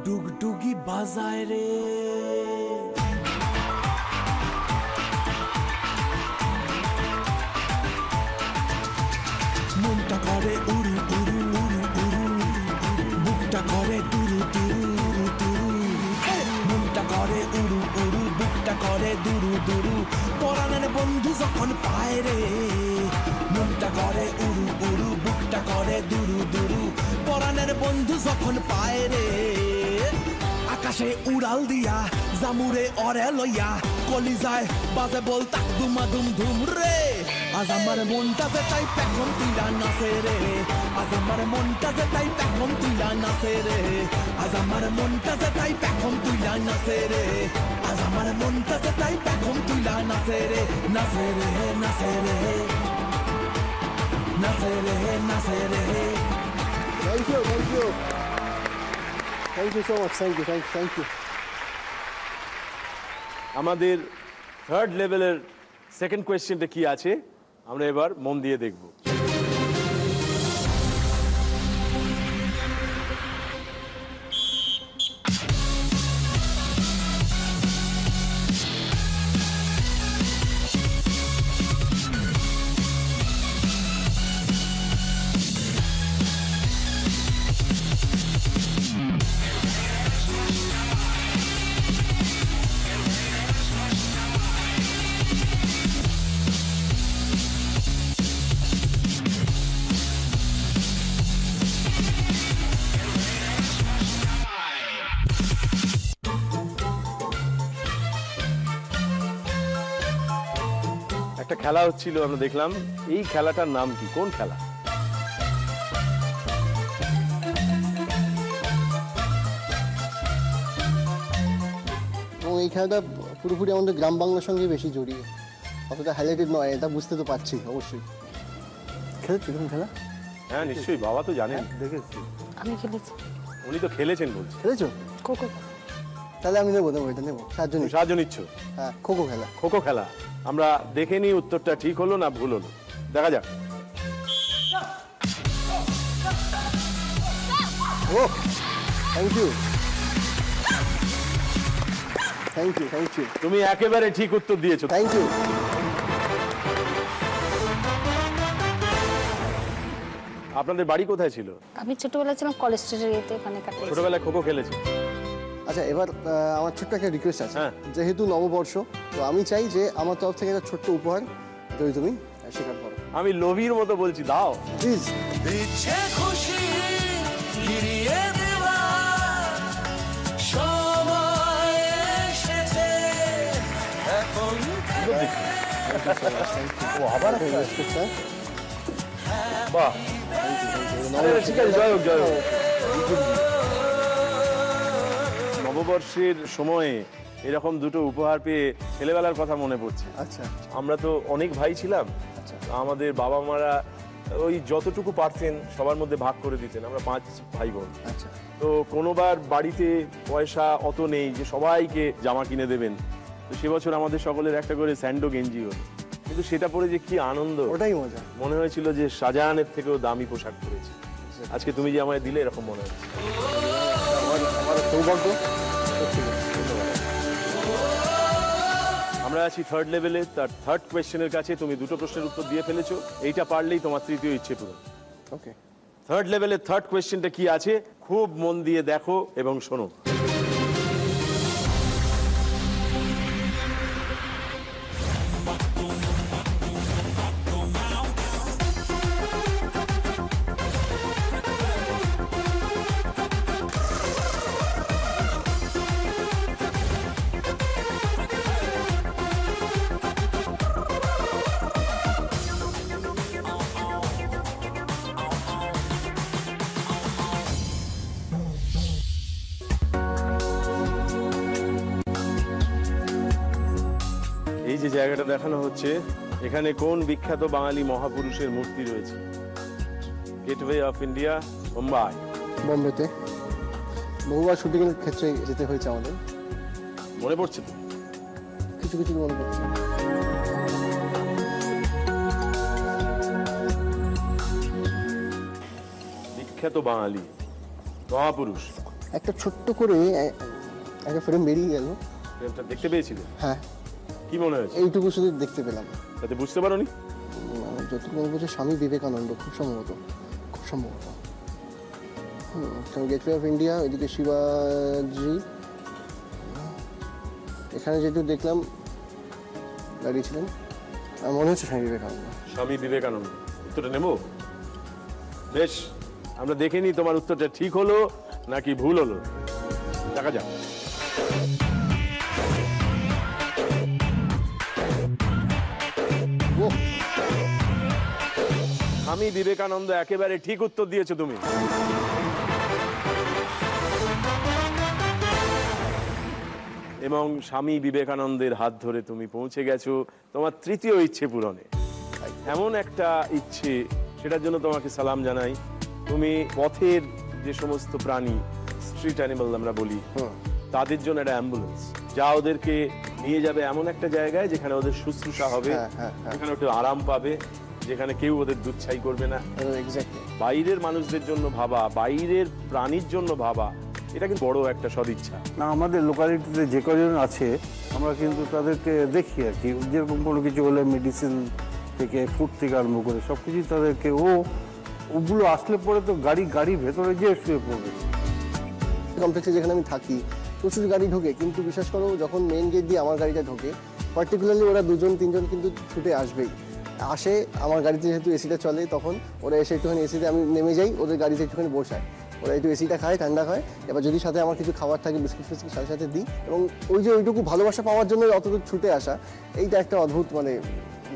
Speaker 16: ডুগডুগি বাজায় রে। মনটা করে উড়ু উড়ু উড়ু উড়ু, বুকটা করে দুরু দুরু দুরু, মনটা করে উড়ু উড়ু, বুকটা করে দুরু দুরু, পরাণের বন্ধু যখন পায় রে। মনটা করে উড়ু উড়ু, বুকটা করে দুরু দুরু, পরাণের বন্ধু যখন পায় রে। আকাশে উড়াল দিয়া জামুরে অরে লইয়া, কলিজায় বাজে বল তাক দুমা দুম ধুম রে। আজ আমার মনটা যে তাই পেখম তুইলা নাচে রে, আজ আমার মনটা যে তাই পেখম তুইলা নাচে রে, আজ আমার মনটা যে তাই পেখম তুইলা নাচে রে, আজ আমার মনটা যে তাই পেখম তুইলা নাচে রে, নাচে রে নাচে রে নাচে রে নাচে রে।
Speaker 2: Thank you, thank you, thank you so much, thank you, thank you.
Speaker 1: আমাদের থার্ড লেভেলের সেকেন্ড কোয়েশ্চেনটা কি আছে আমরা এবার মন দিয়ে দেখব। একটা খেলা হচ্ছিল, আমরা দেখলাম। এই খেলাটার নাম কি, কোন খেলা?
Speaker 2: এবং এই খেলাটা পুরোপুরি আমাদের গ্রাম বাংলার সঙ্গে বেশি জড়িয়ে, অতটা হাইলাইটেড নয়, এটা বুঝতে তো পারছি অবশ্যই। খেলেছি তুমি খেলা?
Speaker 1: হ্যাঁ নিশ্চয়ই, বাবা তো জানেন।
Speaker 2: দেখেছি,
Speaker 3: আমি খেলেছি।
Speaker 1: উনি তো খেলেছেন বলছে।
Speaker 2: খেলেছো?
Speaker 3: খোখো।
Speaker 2: তাহলে আমি নেবো, এটা নেবো।
Speaker 1: সাহায্য নিচ্ছ?
Speaker 2: হ্যাঁ, খোখো খেলা।
Speaker 1: খোখো খেলা। আমরা দেখে নিই উত্তরটা ঠিক হলো না ভুল হলো, দেখা যাক।
Speaker 2: ও thank you, thank you, thank you.
Speaker 1: তুমি একেবারে ঠিক উত্তর দিয়েছো,
Speaker 2: থ্যাংক ইউ।
Speaker 1: আপনাদের বাড়ি কোথায় ছিল?
Speaker 3: আমি ছোটবেলায় ছিলাম কলেজ স্ট্রিটের ইয়েতে, ওখানে কাটিয়েছি।
Speaker 1: ছোটবেলায় খোখো খেলেছি।
Speaker 2: আচ্ছা, এবার আমার ছোট্ট একটা রিকোয়েস্ট আছে। যেহেতু নববর্ষ, তো আমি চাই যে আমার তরফ থেকে একটা ছোট্ট উপহার যদি তুমি স্বীকার করো।
Speaker 1: আমি লোভীর মতো বলছি, দাও
Speaker 2: প্লিজ।
Speaker 16: ইচ্ছে খুশি ফিরিয়ে দেওয়ার সময় এসেছে এখন।
Speaker 2: ও আবার একটা রিকোয়েস্ট করছে।
Speaker 1: বাহ, ঠিক আছে, জয় হোক, জয় হোক। নববর্ষের সময়ে এরকম দুটো উপহার পেয়ে ছেলেবেলার কথা মনে পড়ছে।
Speaker 2: আচ্ছা,
Speaker 1: আমরা তো অনেক ভাই ছিলাম, আমাদের বাবা মারা ওই যতটুকু পারতেন সবার মধ্যে ভাগ করে দিতেন। আমরা 5 ভাই বোন।
Speaker 2: আচ্ছা,
Speaker 1: তো কোনোবার বাড়িতে পয়সা অত নেই যে সবাইকে জামা কিনে দেবেন, তো সে বছর আমাদের সকলের একটা করে স্যান্ডো গেঞ্জি হলো। কিন্তু সেটা পরে যে কি আনন্দ,
Speaker 2: ওটাই মজা।
Speaker 1: মনে হয়েছিল যে শাহজাহানের থেকেও দামি পোশাক পরেছি। আজকে তুমি যে আমায় দিলে এরকম মনে হচ্ছে।
Speaker 2: আমার সৌভাগ্য।
Speaker 1: আমরা আছি থার্ড লেভেলে, তার থার্ড কোয়েশ্চেনের কাছে। তুমি দুটো প্রশ্নের উত্তর দিয়ে ফেলেছো, এইটা পারলেই তোমার তৃতীয় ইচ্ছে পূরণ।
Speaker 2: ওকে,
Speaker 1: থার্ড লেভেলের থার্ড কোয়েশ্চেনটা কি আছে খুব মন দিয়ে দেখো এবং শোনো। যে জায়গাটা দেখানো হচ্ছে, এখানে কোন বিখ্যাত বাঙালি মহাপুরুষের মূর্তি রয়েছে? Gateway of India, Mumbai.
Speaker 2: বোম্বেতে বহুবার শুটিংয়ের ক্ষেত্রে যেতে হয়েছে আমাদের।
Speaker 1: মনে পড়ছে তো?
Speaker 2: কিছু কিছু মনে পড়ছে।
Speaker 1: বিখ্যাত বাঙালি মহাপুরুষ।
Speaker 2: একটা ছোট্ট করে একটা ফ্রেম বেরিয়ে গেল।
Speaker 1: ফ্রেমটা দেখতে পেয়েছিলে?
Speaker 2: হ্যাঁ।
Speaker 1: কি মনে হয়েছে?
Speaker 2: এইটুকু শুধু দেখতে পেলাম।
Speaker 1: তাতে বুঝতে পারোনি?
Speaker 2: যতটুকু মনে পড়ছে স্বামী বিবেকানন্দ, খুব সম্ভবত। গেটওয়ে অফ ইন্ডিয়া, এদিকে শিবাজি, এখানে যেটুকু দেখলাম দাঁড়িয়েছিলেন, মনে হচ্ছে স্বামী বিবেকানন্দ।
Speaker 1: স্বামী বিবেকানন্দ। উত্তরটা নেব? বেশ, আমরা দেখে নিই তোমার উত্তরটা ঠিক হলো নাকি ভুল হলো। দেখা যাক। স্বামী বিবেকানন্দ, একেবারে ঠিক উত্তর দিয়েছো তুমি। এবং স্বামী বিবেকানন্দের হাত ধরে তুমি পৌঁছে গেছো তোমার তৃতীয় ইচ্ছে পূরণে। এমন একটা ইচ্ছে, সেটার জন্য তোমাকে সালাম জানাই। তুমি পথের যে সমস্ত প্রাণী, স্ট্রিট অ্যানিমাল আমরা বলি, তাদের জন্য একটা অ্যাম্বুলেন্স, যা ওদেরকে নিয়ে যাবে এমন একটা জায়গায় যেখানে ওদের শুশ্রূষা হবে, যেখানে একটু আরাম পাবে, যেখানে কেউ ওদের দুচ্ছাই করবে না। বাইরের মানুষদের জন্য ভাবা, বাইরের প্রাণীর জন্য ভাবা, এটা কিন্তু বড় একটা সদিচ্ছা।
Speaker 4: না, আমাদের লোকালিটিতে যে কজন আছে আমরা কিন্তু তাদেরকে দেখি আর কি, যেরকম কোনো কিছু হলে মেডিসিন থেকে ফুড থেকে আরম্ভ করে সব কিছুই তাদেরকে, ওগুলো আসলে পরে তো গাড়ি ভেতরে যেয়ে শুয়ে পড়বে।
Speaker 2: কমপ্লেক্সে যেখানে আমি থাকি প্রচুর গাড়ি ঢোকে, কিন্তু বিশ্বাস করো যখন মেন গেট দিয়ে আমার গাড়িটা ঢোকে, পার্টিকুলারলি ওরা 2-3 কিন্তু ছুটে আসবেই। আসে আমার গাড়িতে, যেহেতু এসিটা চলে, তখন ওরা এসে একটুখানি এসিতে, আমি নেমে যাই, ওদের গাড়িতে একটুখানি বসায়, ওরা একটু এসিটা খায়, ঠান্ডা খায়। এবার যদি সাথে আমার কিছু খাবার থাকে, বিস্কিট ফিস্কিট সাথে সাথে দিই, এবং ওই যে ওইটুকু ভালোবাসা পাওয়ার জন্য অতটুকু ছুটে আসা, এইটা একটা অদ্ভুত, মানে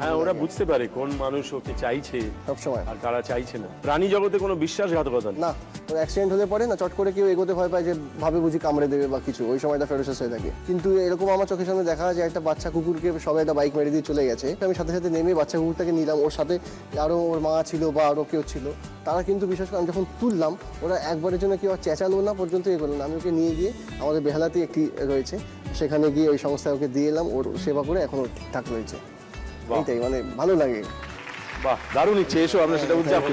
Speaker 1: হ্যাঁ, ওরা বুঝতে পারে কোন মানুষ ওকে চাইছে
Speaker 2: সবসময়
Speaker 1: আর কারা চাইছে না। প্রাণী জগতে কোনো বিশ্বাসঘাতকতা
Speaker 2: না, ওর অ্যাক্সিডেন্ট হলে পরে না চট করে কেউ এগোতে ভয় পায়, যে ভাবে বুঝি কামড়ে দেবে বা কিছু, ওই সময়টা ফেরোসিয়াস হয়ে থাকে। কিন্তু এরকম আমার চোখের সামনে দেখা যায়, একটা বাচ্চা কুকুরকে সবাই একটা বাইক মেরে দিয়ে চলে গেছে, আমি সাথে সাথে নেমে বাচ্চা কুকুরটাকে নিলাম, ওর সাথে আরও ওর মা ছিল বা আরও কেউ ছিল, তারা কিন্তু বিশেষ করে আমি যখন তুললাম, ওরা একবারের জন্য কেউ চেঁচালো না, পর্যন্ত এ করলো না। আমি ওকে নিয়ে গিয়ে আমাদের বেহালাতেই একটি রয়েছে, সেখানে গিয়ে ওই সংস্থায় ওকে দিয়ে এলাম, ওর সেবা করে এখন ঠিকঠাক রয়েছে। এইটাই, মানে ভালো লাগে।
Speaker 1: বাহ, দারুণ ইচ্ছে। এসো আমরা সেটা উদযাপন।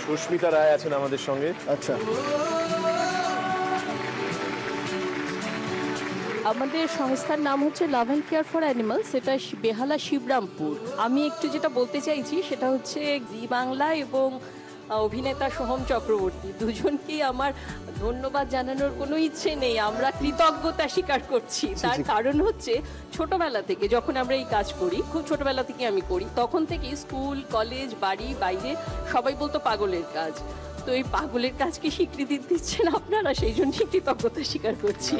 Speaker 1: সুস্মিতা রায় আছেন আমাদের সঙ্গে।
Speaker 2: আচ্ছা,
Speaker 17: আমাদের সংস্থার নাম হচ্ছে love and care for animals, এটা বেহালা শিবরামপুর। আমি একটু যেটা বলতে চাইছি সেটা হচ্ছে জি বাংলা এবং অভিনেতা সোহম চক্রবর্তী দুজনকেই আমার ধন্যবাদ জানানোর কোনো ইচ্ছে নেই, আমরা কৃতজ্ঞতা স্বীকার করছি। তার কারণ হচ্ছে ছোটবেলা থেকে যখন আমরা এই কাজ করি, খুব ছোটবেলা থেকে আমি করি, তখন থেকে স্কুল, কলেজ, বাড়ি, বাইরে সবাই বলতো পাগলের কাজ। তো এই পাগলের কাজকে স্বীকৃতি দিচ্ছেন আপনারা, সেই জন্য কৃতজ্ঞতা স্বীকার করছি।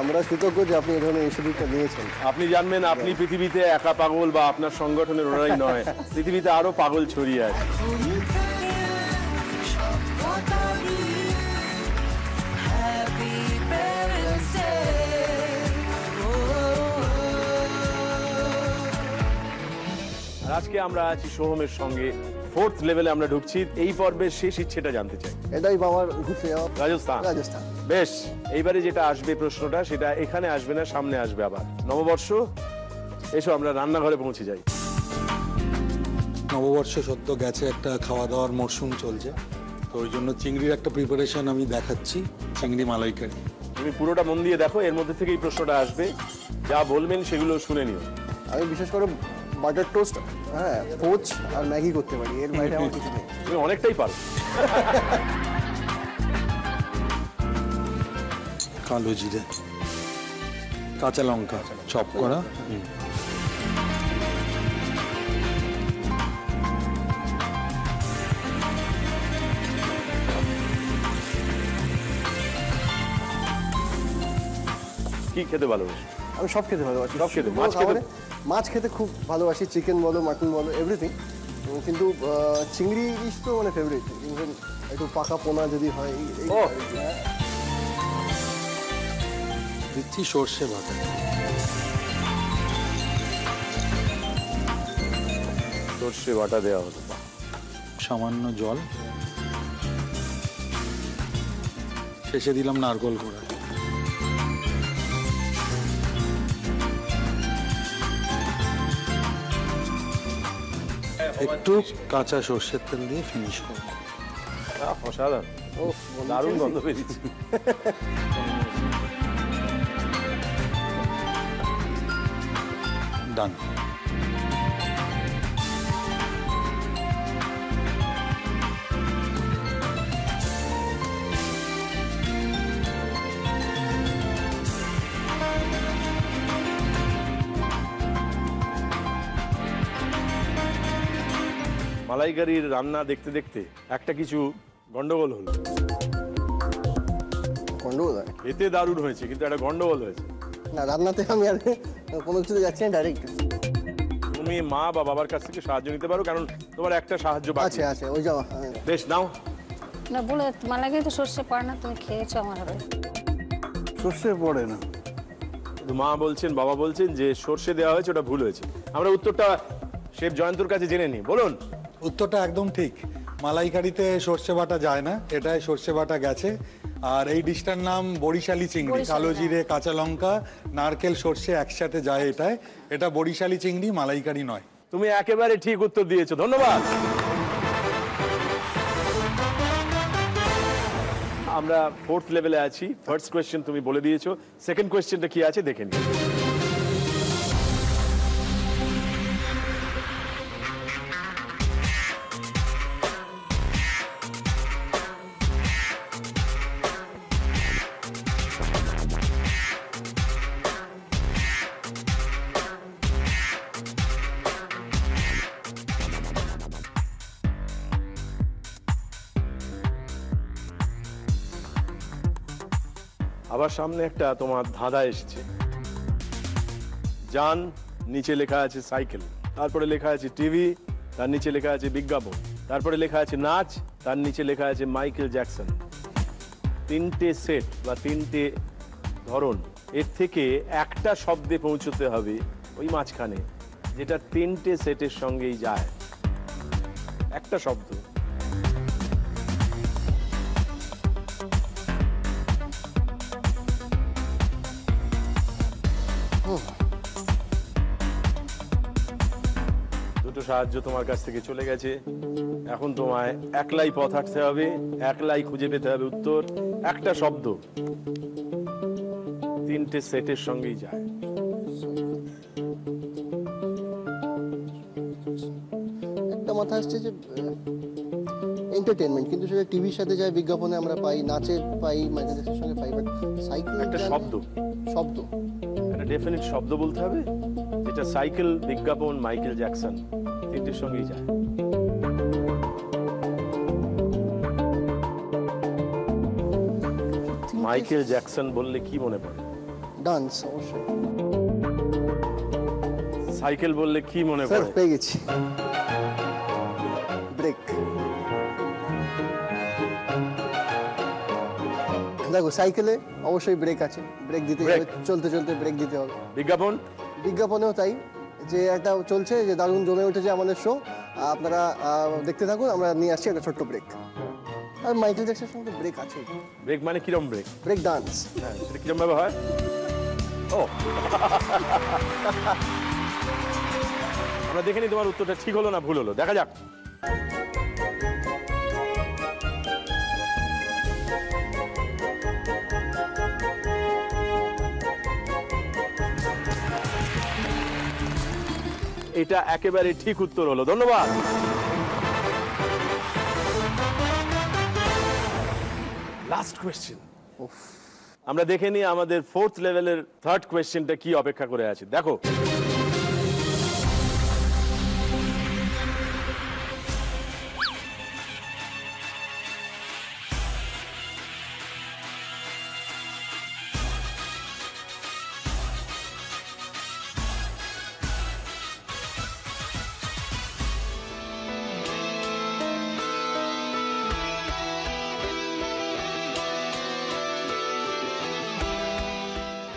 Speaker 2: আমরা কৃতজ্ঞ যে আপনি এই ধরনের ইনস্টিটিউটটা নিয়েছেন।
Speaker 1: আপনি জানবেন, আপনি পৃথিবীতে একা পাগল বা আপনার সংগঠনের ওরাই নয়, পৃথিবীতে আরো পাগল ছড়িয়ে আছে। আজকে আমরা আছি সোহমের সঙ্গে, 4th লেভেলে আমরা ঢুকছি। এই পর্বের শেষ ইচ্ছেটা জানতে চাই।
Speaker 2: এটাই বাবার
Speaker 1: রাজস্থান। বেশ, এইবারে যেটা আসবে প্রশ্নটা, সেটা এখানে আসবে না, সামনে আসবে আবার। নববর্ষ, এসো আমরা রান্নাঘরে পৌঁছে যাই।
Speaker 18: নববর্ষ সদ্য গেছে, একটা খাওয়া দাওয়ার মরশুম চলছে, তো ওই জন্য চিংড়ির একটা প্রিপারেশন আমি দেখাচ্ছি, চিংড়ি মালাইকারি।
Speaker 1: তুমি পুরোটা মন দিয়ে দেখো, এর মধ্যে থেকে এই প্রশ্নটা আসবে, যা বলবেন সেগুলো শুনে নিও।
Speaker 2: আমি বিশেষ করে বাটার টোস্ট, হ্যাঁ, পোচ আর ম্যাগি করতে পারি, এর বাইরে আমার কিছু নেই।
Speaker 1: তুমি অনেকটাই পারো।
Speaker 18: কালো জিরে, কাঁচা লঙ্কা চপ করা,
Speaker 1: কি খেতে ভালোবাসি?
Speaker 2: আমি সব খেতে ভালোবাসি।
Speaker 1: সব খেতে,
Speaker 2: মাছ খেতে খুব ভালোবাসি, চিকেন বলো, মাটন বলো, এভরিথিং। কিন্তু চিংড়ি ইলিশ তো মানে ফেভারিট, ইভেন একটু পাকা পোনা যদি হয়।
Speaker 18: দিচ্ছি সর্ষে বাটা।
Speaker 1: সর্ষে বাটা দেওয়া হলো।
Speaker 18: সামান্য জল, শেষে দিলাম নারকোল কোড়া। একটু কাঁচা সর্ষের তেল দিয়ে ফিনিশ করব।
Speaker 1: অসাধারণ, দারুণ গন্ধ বেরিয়েছে।
Speaker 18: ডান।
Speaker 1: মালাইকারির রান্না দেখতে দেখতে একটা কিছু গন্ডগোল হলো।
Speaker 2: গন্ডগোল?
Speaker 1: এতে দারুণ হয়েছে, কিন্তু একটা গন্ডগোল হয়েছে।
Speaker 2: না, রান্নাতে আমি আর কোনো কিছুতে যাচ্ছি না, ডাইরেক্ট।
Speaker 1: তুমি মা বা বাবার কাছ থেকে সাহায্য নিতে পারো, কারণ তোমার একটা সাহায্য বাকি
Speaker 2: আছে। আছে, ওই যাও।
Speaker 1: বেশ, নাও।
Speaker 3: না বলে মালাইকারি তো সর্ষে পড়ে না, তুমি খেয়েছো আমার হাতে।
Speaker 4: সর্ষে পড়ে না।
Speaker 1: মা বলছেন, বাবা বলছেন যে সর্ষে দেওয়া হয়েছে, ওটা ভুল হয়েছে। আমরা উত্তরটা শেফ জয়ন্তর কাছে জেনে নিই। বলুন।
Speaker 18: উত্তরটা একদম ঠিক। মালাইকারিতে সর্ষে বাটা যায় না, এটায় সর্ষে বাটা গেছে। আর এই ডিশটার নাম বরিশালি চিংড়ি। কালো জিরে, কাঁচা লঙ্কা, নারকেল, সর্ষে একসাথে যায় এটায়। এটা বরিশালি চিংড়ি, মালাইকারি নয়।
Speaker 1: তুমি একেবারে ঠিক উত্তর দিয়েছো, ধন্যবাদ। আমরা 4th লেভেলে আছি। ফার্স্ট কোয়েশ্চেন তুমি বলে দিয়েছো, সেকেন্ড কোয়েশ্চেনটা কি আছে দেখে নিই। আবার সামনে একটা তোমার ধাঁধা এসেছে। যান, নিচে লেখা আছে সাইকেল, তারপরে লেখা আছে টিভি, তার নিচে লেখা আছে বিজ্ঞাপন, তারপরে লেখা আছে নাচ, তার নিচে লেখা আছে মাইকেল জ্যাকসন। তিনটে সেট বা তিনটে ধরন, এর থেকে একটা শব্দে পৌঁছতে হবে ওই মাঝখানে, যেটা তিনটে সেটের সঙ্গেই যায়। একটা শব্দ। দুটো সাহায্য তোমার কাছ থেকে চলে গেছে। এখন তোমায় একলাই পথ হাঁটতে হবে, একলাই খুঁজে পেতে হবে উত্তর। একটা শব্দ, তিনটে সেটের সঙ্গেই যায়।
Speaker 2: একটা মাথা আসছে যে এন্টারটেইনমেন্ট, কিন্তু সেটা টিভির সাথে যায়, বিজ্ঞাপনে আমরা পাই, নাচে পাই, মাইকেল জ্যাকসনের সঙ্গে পাই, বাট সাইকেল
Speaker 1: একটা শব্দ।
Speaker 2: শব্দ,
Speaker 1: একটা ডেফিনিট শব্দ বলতে হবে, যেটা সাইকেল, বিজ্ঞাপন, মাইকেল জ্যাকসন তিনটের সঙ্গেই যায়। মাইকেল জ্যাকসন বললে কি মনে পড়ে?
Speaker 2: ডান্স, অবশ্যই।
Speaker 1: সাইকেল বললে কি মনে পড়ে?
Speaker 2: পেয়ে গেছি, ব্রেক। দেখো, সাইকেলে অবশ্যই ব্রেক আছে, ব্রেক দিতে হবে, চলতে চলতে ব্রেক দিতে হবে।
Speaker 1: বিজ্ঞাপন?
Speaker 2: বিজ্ঞাপনেও তাই, যে একটা চলছে, যে দারুণ জমে উঠেছে আমাদের শো, আপনারা দেখতে থাকুন, আমরা নিয়ে আসছি একটা ছোট্ট ব্রেক। আর মাইকেল জ্যাকসনের সঙ্গে ব্রেক আছে।
Speaker 1: ব্রেক মানে কিরম ব্রেক?
Speaker 2: Break dance.
Speaker 1: হ্যাঁ, সেটা কিরম ভাবে হয়? ও, আমরা দেখে নিই তোমার উত্তরটা ঠিক হলো না ভুল হলো, দেখা যাক। এটা একেবারে ঠিক উত্তর হলো, ধন্যবাদ। Last question. আমরা দেখে নিই আমাদের 4th লেভেলের 3rd কোয়েশ্চেনটা কি অপেক্ষা করে আছে। দেখো,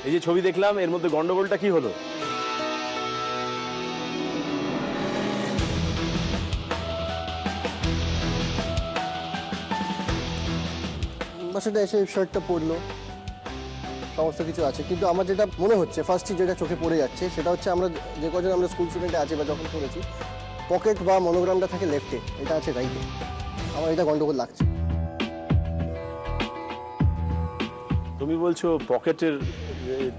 Speaker 1: এই যে ছবি দেখলাম, এর মধ্যে গন্ডগোলটা কি হলো?
Speaker 2: বাসাটা এসে শার্টটা পরলো, সমস্ত কিছু আছে। কিন্তু আমার যেটা মনে হচ্ছে ফার্স্টই যেটা চোখে পড়ে যাচ্ছে সেটা হচ্ছে আমরা যে কজন আমরা স্কুল স্টুডেন্টে আছি বা যখন পড়েছি, পকেট বা মনোগ্রামটা থাকে লেফটে, এটা আছে রাইটে। আমার এটা গন্ডগোল লাগছে।
Speaker 1: তুমি বলছো পকেটের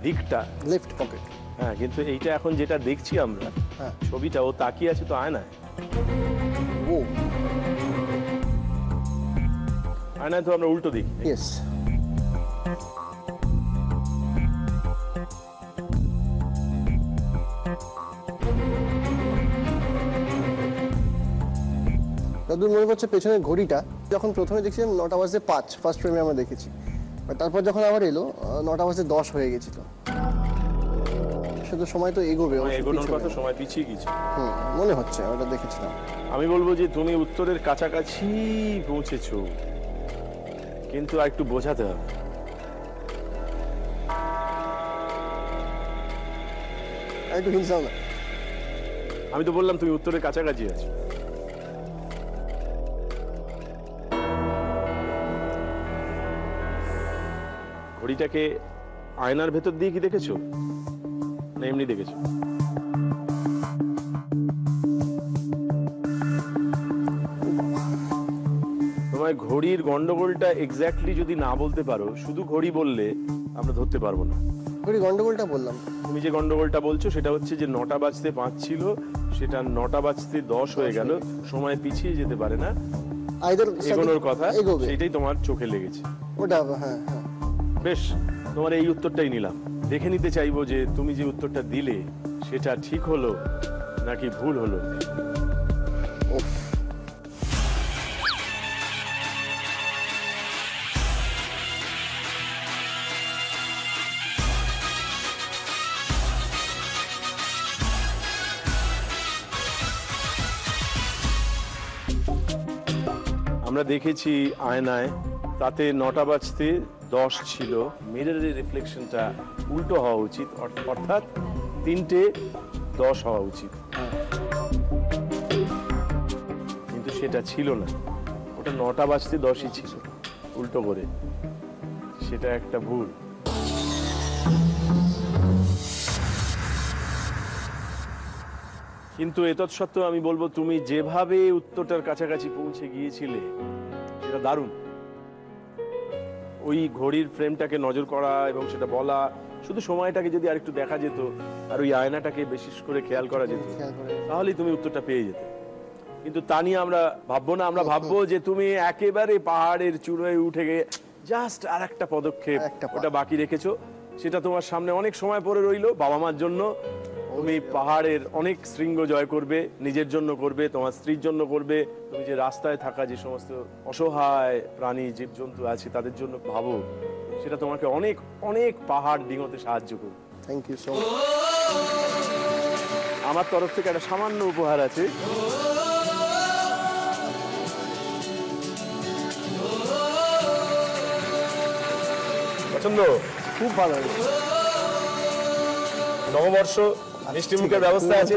Speaker 1: দিকটা
Speaker 2: লেফট পকেট।
Speaker 1: হ্যাঁ, কিন্তু এইটা এখন যেটা দেখছি আমরা ছবিটা, ও তাকিয়ে আছে তো আয়নায়।
Speaker 2: ও
Speaker 1: আয়নায় তো আমরা উল্টো দিক।
Speaker 2: ইয়েস। যতদূর মনে করছে পেছনের ঘড়িটা যখন প্রথমে দেখছিলাম 9:05 ফার্স্ট ফ্রেমে আমরা দেখেছি, তারপর যখন আবার এলো 9:10 হয়ে গেছিল। শুধু সময় তো এগোবে,
Speaker 1: এগোনোর কথা, সময় পিছিয়ে গেছে
Speaker 2: মনে হচ্ছে, ওটা দেখেছিলাম।
Speaker 1: আমি বলবো যে তুমি উত্তরের কাছাকাছি পৌঁছেছো, কিন্তু আর একটু বোঝাতে হবে।
Speaker 2: একটু হিন্টস দাও না।
Speaker 1: আমি তো বললাম তুমি উত্তরের কাছাকাছি আছো। ঘড়িটাকে আয়নার ভেতর দিয়ে কি দেখেছো না এমনি দেখেছো? তোমার ঘড়ির গন্ডগোলটা এক্স্যাক্টলি যদি না বলতে পারো, শুধু ঘড়ি বললে আমরা ধরতে পারবো না।
Speaker 2: ঘড়ি গন্ডগোলটা বললাম।
Speaker 1: তুমি যে গন্ডগোলটা বলছো সেটা হচ্ছে যে 9:05 ছিল, সেটা 9:10 হয়ে গেল, সময় পিছিয়ে যেতে পারে না, এগোনোর কথা, সেটাই তোমার চোখে লেগেছে।
Speaker 2: ওটা হ্যাঁ হ্যাঁ,
Speaker 1: বেশ, তোমার এই উত্তরটাই নিলাম। দেখে নিতে চাইবো যে তুমি যে উত্তরটা দিলে সেটা ঠিক হলো নাকি ভুল হলো। আমরা দেখেছি আয়নায়, তাতে 9:10 ছিল। মিররের রিফ্লেকশনটা উল্টো হওয়া উচিত, অর্থাৎ 3:10 হওয়া উচিত, কিন্তু সেটা ছিল না। ওটা 9:10 ছিল উল্টো করে, সেটা একটা ভুল। কিন্তু এতৎসত্ত্বেও আমি বলবো তুমি যেভাবে উত্তরটার কাছাকাছি পৌঁছে গিয়েছিলে সেটা দারুণ। ওই ঘড়ির ফ্রেমটাকে নজর করা এবং সেটা বলা, শুধু সময়টাকে যদি আরেকটু দেখা যেত আর ওই আয়নাটাকে বিশেষ করে খেয়াল করা যেত, তাহলেই তুমি উত্তরটা পেয়ে যেতে। কিন্তু তা নিয়ে আমরা ভাববো না, আমরা ভাববো যে তুমি একেবারে পাহাড়ের চূড়ায় উঠে গিয়ে জাস্ট আর একটা পদক্ষেপ ওটা বাকি রেখেছো। সেটা তোমার সামনে অনেক সময় পরে রইলো, বাবা মার জন্য। তুমি পাহাড়ের অনেক শৃঙ্গ জয় করবে, নিজের জন্য করবে, তোমার স্ত্রীর জন্য করবে। তুমি যে রাস্তায় থাকা যে সমস্ত অসহায় প্রাণী জীবজন্তু আছে তাদের জন্য ভাবো, সেটা তোমাকে অনেক অনেক পাহাড় ডিঙোতে সাহায্য করবে।
Speaker 2: Thank you so much.
Speaker 1: আমার তরফ থেকে একটা সামান্য উপহার আছে। পছন্দ?
Speaker 2: খুব ভালো।
Speaker 1: নববর্ষ, মিষ্টি মুখের ব্যবস্থা আছে।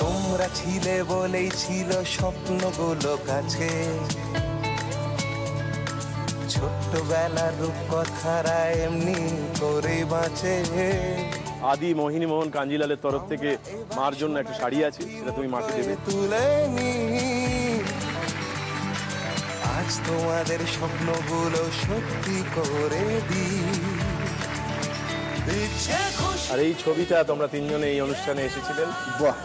Speaker 11: তোমরা ছিলে বলেই ছিল স্বপ্নগুলো কাছে, ছোট্টবেলার রূপকথারা এমনি করেই বাঁচে।
Speaker 1: আদি মোহিনী মোহন কাঞ্জিলালের তরফ থেকে মার জন্য একটা শাড়ি আছে, সেটা তুমি মাকে দেবে।
Speaker 11: তুলে নি আজ তোমাদের স্বপ্নগুলো সত্যি করে দি।
Speaker 1: আর এই ছবিটা তোমরা তিনজনে এই অনুষ্ঠানে এসেছিলেন।
Speaker 2: বাহ,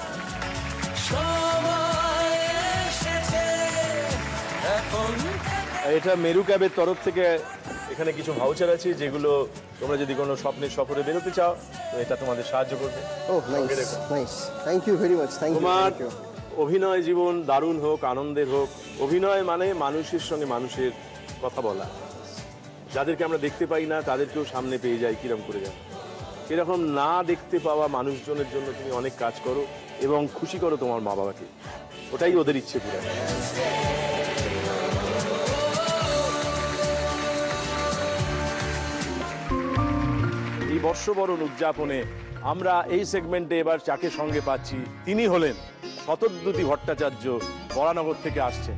Speaker 1: এটা মেরু ক্যাবের তরফ থেকে এখানে কিছু ভাউচার আছে, যেগুলো তোমরা যদি কোনো স্বপ্নের সফরে বেরোতে চাও তো এটা তোমাদের সাহায্য করবে।
Speaker 2: Thank you very much.
Speaker 1: তোমার অভিনয় জীবন দারুণ হোক, আনন্দের হোক। অভিনয় মানে মানুষের সঙ্গে মানুষের কথা বলা, যাদেরকে আমরা দেখতে পাই না তাদেরকেও সামনে পেয়ে যাই কিরম করে যাবে। এরকম না দেখতে পাওয়া মানুষজনের জন্য তুমি অনেক কাজ করো এবং খুশি করো তোমার মা বাবাকে, ওটাই ওদের ইচ্ছে পুরো। বর্ষবরণ উদযাপনে আমরা এই সেগমেন্টে এবার যাকে সঙ্গে পাচ্ছি তিনি হলেন শতদ্যুতি ভট্টাচার্য, বরানগর থেকে আসছেন।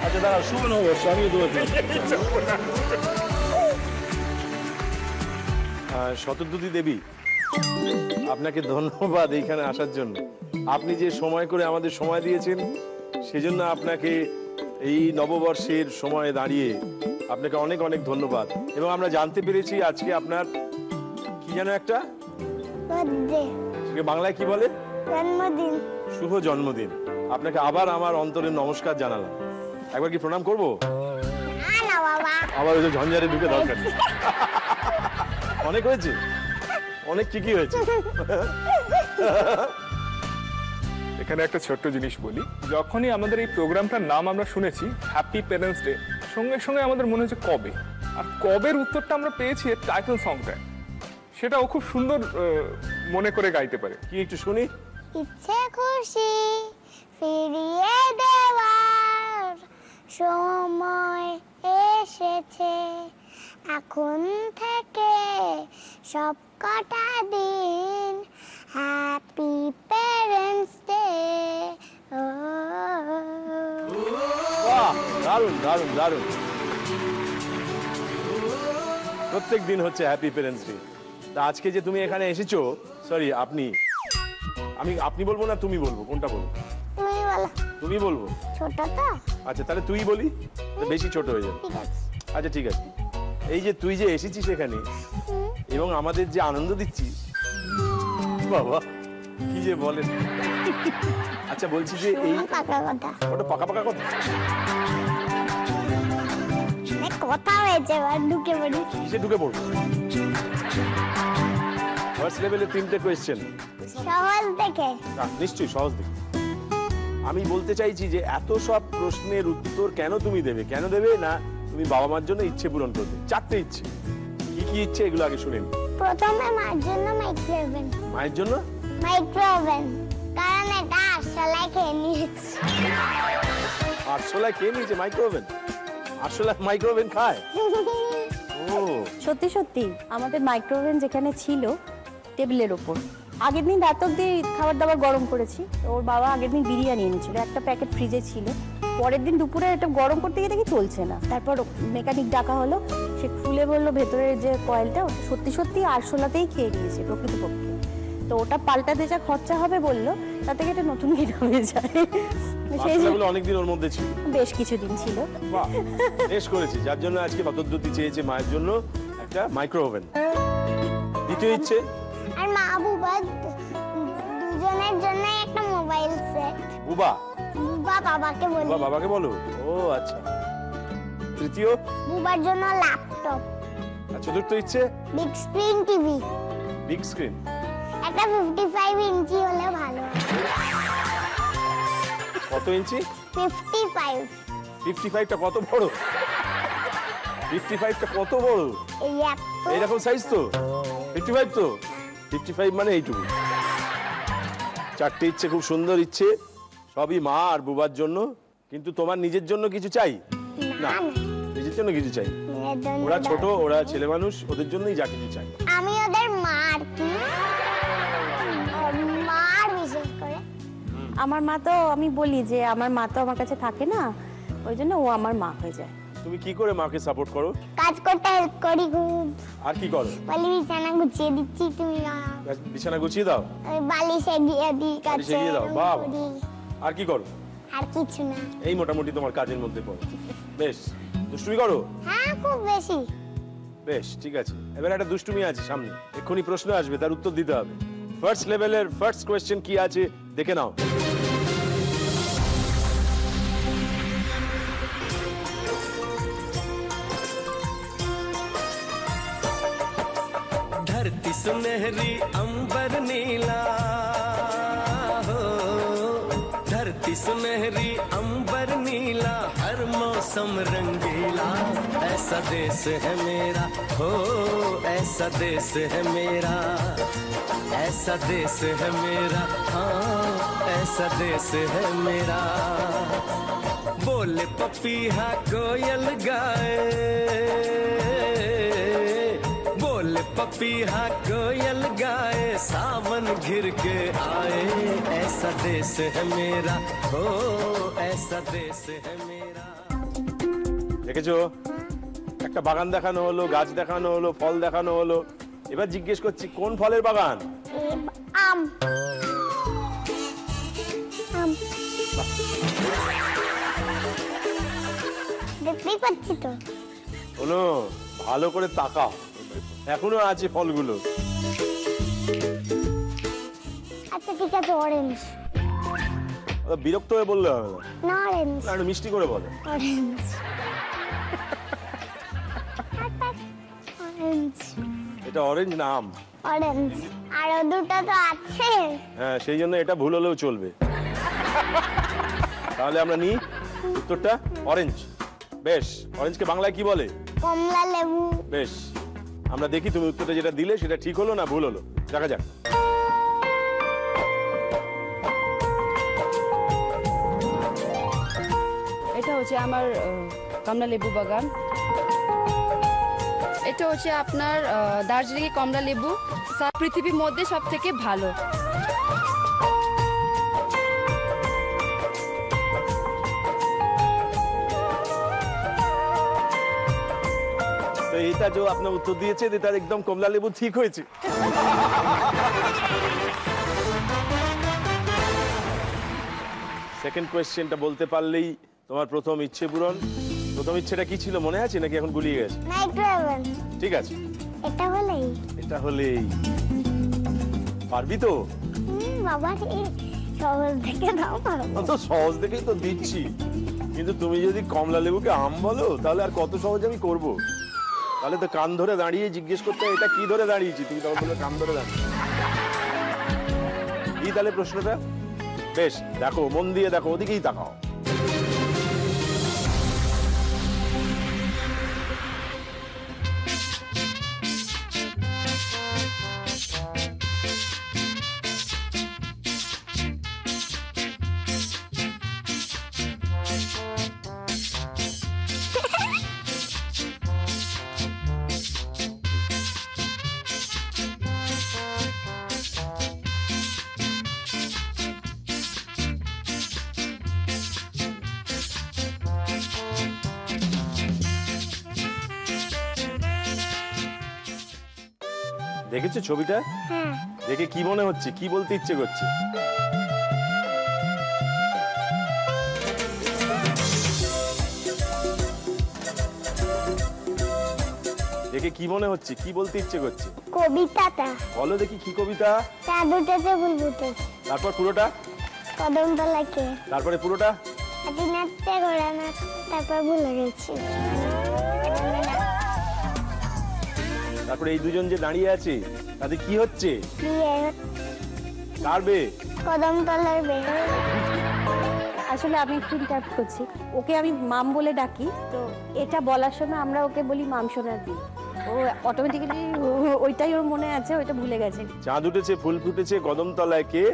Speaker 1: আচ্ছা দাঁড়াও, শুভ নববর্ষ, আমিও দোয়া দিই। শতদ্যুতি দেবী, আপনাকে ধন্যবাদ এইখানে আসার জন্য। আপনি যে সময় করে আমাদের সময় দিয়েছেন সেজন্য আপনাকে এই নববর্ষের সময়ে দাঁড়িয়ে আপনাকে অনেক অনেক ধন্যবাদ। এবং আমরা জানতে পেরেছি আজকে আপনার কি যেন একটা বাংলায় কি বলে,
Speaker 10: জন্মদিন।
Speaker 1: শুভ জন্মদিন। আপনাকে আবার আমার অন্তরের নমস্কার জানালাম। একবার কি প্রণাম করবো? আবার ওই যে ঝঞ্ঝারে ঢুকে দরকার নেই। অনেক হয়েছে, অনেক কি হয়েছে।
Speaker 19: এখানে একটা ছোট্ট জিনিস বলি, যখনই আমাদের এই প্রোগ্রামটার নাম আমরা শুনেছি হ্যাপি প্যারেন্টস ডে, সঙ্গে সঙ্গে আমাদের মনে হচ্ছে কবে, আর কবের উত্তরটা আমরা পেয়েছি এর টাইটেল সংটায়। সেটাও খুব সুন্দর মনে করে গাইতে পারে।
Speaker 1: কি একটু শুনি।
Speaker 10: ইচ্ছে খুশি ফিরিয়ে দেওয়ার সময় এসেছে, এখন থেকে সব কটা দিন হ্যাপি প্যারেন্টস ডে।
Speaker 1: বাহ, দারুণ দারুণ দারুণ। প্রত্যেক দিন হচ্ছে হ্যাপি প্যারেন্টস ডে। তা আজকে যে তুমি এখানে এসেছো, সরি আপনি বলবো না তুমি বলবো, কোনটা বলবো?
Speaker 10: তুমি বলো।
Speaker 1: তুমি বলবো?
Speaker 10: ছোট তো।
Speaker 1: আচ্ছা তাহলে তুই বলি, বেশি ছোট হয়ে যাবে। আচ্ছা ঠিক আছে। এই যে তুই যে এসেছিস এখানে এবং আমাদের যে আনন্দ দিচ্ছিস, বাবা কি যে বলেন। আচ্ছা বলছি যে এই
Speaker 10: পাকা কথা,
Speaker 1: ওটা পাকা পাকা কথা
Speaker 10: কথা হয়েছে, এবার ঢুকে পড়ি।
Speaker 1: কিসে ঢুকে পড়বো? ফার্স্ট লেভেলে 3টে কোয়েশ্চেন,
Speaker 10: সহজ দেখে।
Speaker 1: নিশ্চয়ই সহজ দেখে। আমি বলতে চাইছি যে এত সব প্রশ্নের উত্তর কেন তুমি দেবে, কেন দেবে না তুমি বাবা মার জন্য ইচ্ছে পূরণ করবে। 4টে ইচ্ছে, কি কি ইচ্ছে এগুলো আগে শুনেন।
Speaker 10: প্রথমে মায়ের জন্য মাইক্রোওভেন।
Speaker 1: মায়ের জন্য
Speaker 10: মাইক্রোওভেন, কারণ এটা আরশোলায় খেয়ে নিয়েছে।
Speaker 1: আরশোলায় খেয়ে নিয়েছে মাইক্রোওভেন? আরশোলা মাইক্রোওভেন খায়? ও
Speaker 20: সত্যি সত্যি আমাদের মাইক্রোওভেন যেখানে ছিল টেবিলের ওপর, আগের দিন রাত অব্দি খাবার দাবার গরম করেছি। ওর বাবা আগের দিন বিরিয়ানি এনেছিল, একটা প্যাকেট ফ্রিজে ছিল। পরের দিন দুপুরে এটা গরম করতে গিয়ে দেখি চলছে না। তারপর মেকানিক ডাকা হলো, সে খুলে বললো ভেতরের যে কয়েলটা সত্যি সত্যি আরশোলাতেই খেয়ে নিয়েছে প্রকৃতপক্ষে। তো ওটা পাল্টাতে যা খরচা হবে বললো, তার থেকে এটা নতুন কিনে হয়ে যায়।
Speaker 1: অনেকদিন ওর মধ্যে ছিল,
Speaker 20: বেশ কিছুদিন ছিল।
Speaker 1: বেশ করেছি, যার জন্য আজকে শতদ্যুতি চেয়েছে মায়ের জন্য একটা মাইক্রোওভেন। দ্বিতীয় ইচ্ছে,
Speaker 10: আর মা বুবা দুজনের জন্য একটা মোবাইল সেট।
Speaker 1: বুবা
Speaker 10: বাবাকে বলি।
Speaker 1: বাবাকে বলো? ও আচ্ছা। তৃতীয়,
Speaker 10: বুবার জন্য ল্যাপটপ।
Speaker 1: আর চতুর্থ ইচ্ছে,
Speaker 10: big screen TV.
Speaker 1: Big screen,
Speaker 10: একটা 55 ইঞ্চি হলে ভালো।
Speaker 1: কত ইঞ্চি?
Speaker 10: 55।
Speaker 1: 55টা কত বড়? 55টা কত বড়? এইরকম সাইজ তো 55 তো 55 মানে এইটুকু। 4টে ইচ্ছে, খুব সুন্দর ইচ্ছে, সবই মা আর বুবার জন্য। কিন্তু তোমার নিজের জন্য কিছু চাই না? নিজের জন্য কিছু চাই? ওরা ছোট, ওরা ছেলে মানুষ, ওদের জন্যই যা কিছু চাই।
Speaker 10: আমি ওদের মা, আর কি মার বিশেষ করে।
Speaker 20: আমার মা তো, আমি বলি যে আমার মা তো আমার কাছে থাকে না, ওই জন্য ও আমার মা হয়ে যায়।
Speaker 1: তুমি কি করে মাকে সাপোর্ট করো?
Speaker 10: কাজ করতে হেল্প করি খুব।
Speaker 1: আর কি করো?
Speaker 10: বলি বিছানা গুছিয়ে দিচ্ছি, তুমি
Speaker 1: বিছানা গুছিয়ে দাও?
Speaker 10: বালিশ এগিয়ে দিই,
Speaker 1: বালিশ এগিয়ে দাও। বাবা, আর কি করো?
Speaker 10: আর কিছু না।
Speaker 1: এই মোটামুটি তোমার কাজের মধ্যে পড়ে। বেশ। দুষ্টুমি করো?
Speaker 10: হ্যাঁ, খুব বেশি।
Speaker 1: বেশ, ঠিক আছে। এবার একটা দুষ্টুমি আছে সামনে, এক্ষুনি প্রশ্ন আসবে, তার উত্তর দিতে হবে। ফার্স্ট লেভেলের ফার্স্ট কোয়েশ্চেন কি আছে দেখে নাও।
Speaker 11: धरती सुनहरी अंबर नीला हो, धरती सुनहरी अंबर नीला, हर मौसम रंगीला, ऐसा देश है मेरा हो, ऐसा देश है मेरा, ऐसा देश है मेरा, हाँ ऐसा देश है मेरा। बोले पपीहा कोयल गाए, बोले पपीहा कोयल गाए, सावन घिर के आए, ऐसा देश है मेरा, हो ऐसा देश है मेरा।
Speaker 1: দেখেছো, একটা বাগান দেখানো হলো, গাছ দেখানো হলো, ফল দেখানো হলো, এবার জিজ্ঞেস করছি কোন ফলের বাগান?
Speaker 10: আম। দেখতেই পাচ্ছি তো।
Speaker 1: শোনো, ভালো করে তাকাও, এখনো আছে ফলগুলো।
Speaker 10: আচ্ছা ঠিক আছে, অরেঞ্জ।
Speaker 1: বিরক্ত হয়ে বললে হবে না,
Speaker 10: না অরেঞ্জ।
Speaker 1: একটু মিষ্টি করে বলো।
Speaker 10: অরেঞ্জ। অরেঞ্জ।
Speaker 1: এটা অরেঞ্জ না আম?
Speaker 10: অরেঞ্জ। আরো দুটো তো আছে।
Speaker 1: হ্যাঁ, সেই জন্য এটা ভুল হলেও চলবে। তাহলে আমরা নিই উত্তরটা অরেঞ্জ। বেশ, অরেঞ্জকে বাংলায় কি বলে?
Speaker 10: কমলা লেবু।
Speaker 1: বেশ, আমরা দেখি তুমি উত্তরটা যেটা দিলে সেটা ঠিক হলো না ভুল হলো, দেখা যাক।
Speaker 21: এটা হচ্ছে আমার কমলা লেবু বাগান। এটা হচ্ছে আপনার দার্জিলিং কমলা লেবু, পৃথিবীর মধ্যে সব থেকে ভালো।
Speaker 1: তো এটা যে আপনার উত্তর দিয়েছে তার একদম কমলা লেবু ঠিক হয়েছে। সেকেন্ড কোয়েশ্চেনটা বলতে পারলেই তোমার প্রথম ইচ্ছে পূরণ। প্রথম ইচ্ছেটা কি ছিল মনে আছে নাকি এখন গুলিয়ে গেছে?
Speaker 10: নাইট্রোভেন।
Speaker 1: ঠিক আছে,
Speaker 10: এটা হলেই।
Speaker 1: এটা হলেই পারবি তো?
Speaker 10: বাবা রে, সহজ দেখে দাও পারবো।
Speaker 1: তো সহজ দেখেই তো দিচ্ছি, কিন্তু তুমি যদি কমলা লেবুকে আম বলো তাহলে আর কত সহজ আমি করব? তাহলে তো কান ধরে দাঁড়িয়ে জিজ্ঞেস করতে এটা কি ধরে দাঁড়িয়েছি, তুমি তখন বলবে কান ধরে দাঁড়িয়ে। কি তাহলে প্রশ্নটা? বেশ, দেখো মন দিয়ে দেখো, ওদিকেই তাকাও। দেখেছো ছবিটা?
Speaker 10: হ্যাঁ।
Speaker 1: দেখে কি মনে হচ্ছে, কি বলতে ইচ্ছে করছে? দেখে কি মনে হচ্ছে, কি বলতে ইচ্ছে করছে?
Speaker 10: কবিতাটা।
Speaker 1: বলো দেখি কি কবিতা?
Speaker 10: চাঁদ উঠেছে ফুল ফুটেছে।
Speaker 1: তারপর পুরোটা?
Speaker 10: কদমতলাকে।
Speaker 1: তারপরে পুরোটা?
Speaker 10: হাতি নাচছে, ঘোড়া নাচছে, তারপর ভুলে গেছি।
Speaker 1: তারপরে এই দুজন যে দাঁড়িয়ে আছে তাদের কি হচ্ছে?
Speaker 10: বিয়ে।
Speaker 1: কার বে?
Speaker 10: কদমতলার বে।
Speaker 20: আসলে আমি একটু ইন্টারাপ্ট করছি, ওকে আমি মাম বলে ডাকি, তো এটা বলার সময় আমরা ওকে বলি মাম সোনার দিন, ও অটোমেটিক্যালি ওইটাই ওর মনে আছে, ওইটা ভুলে গেছে।
Speaker 1: চাঁদ উঠেছে ফুল ফুটেছে কদমতলায় কে?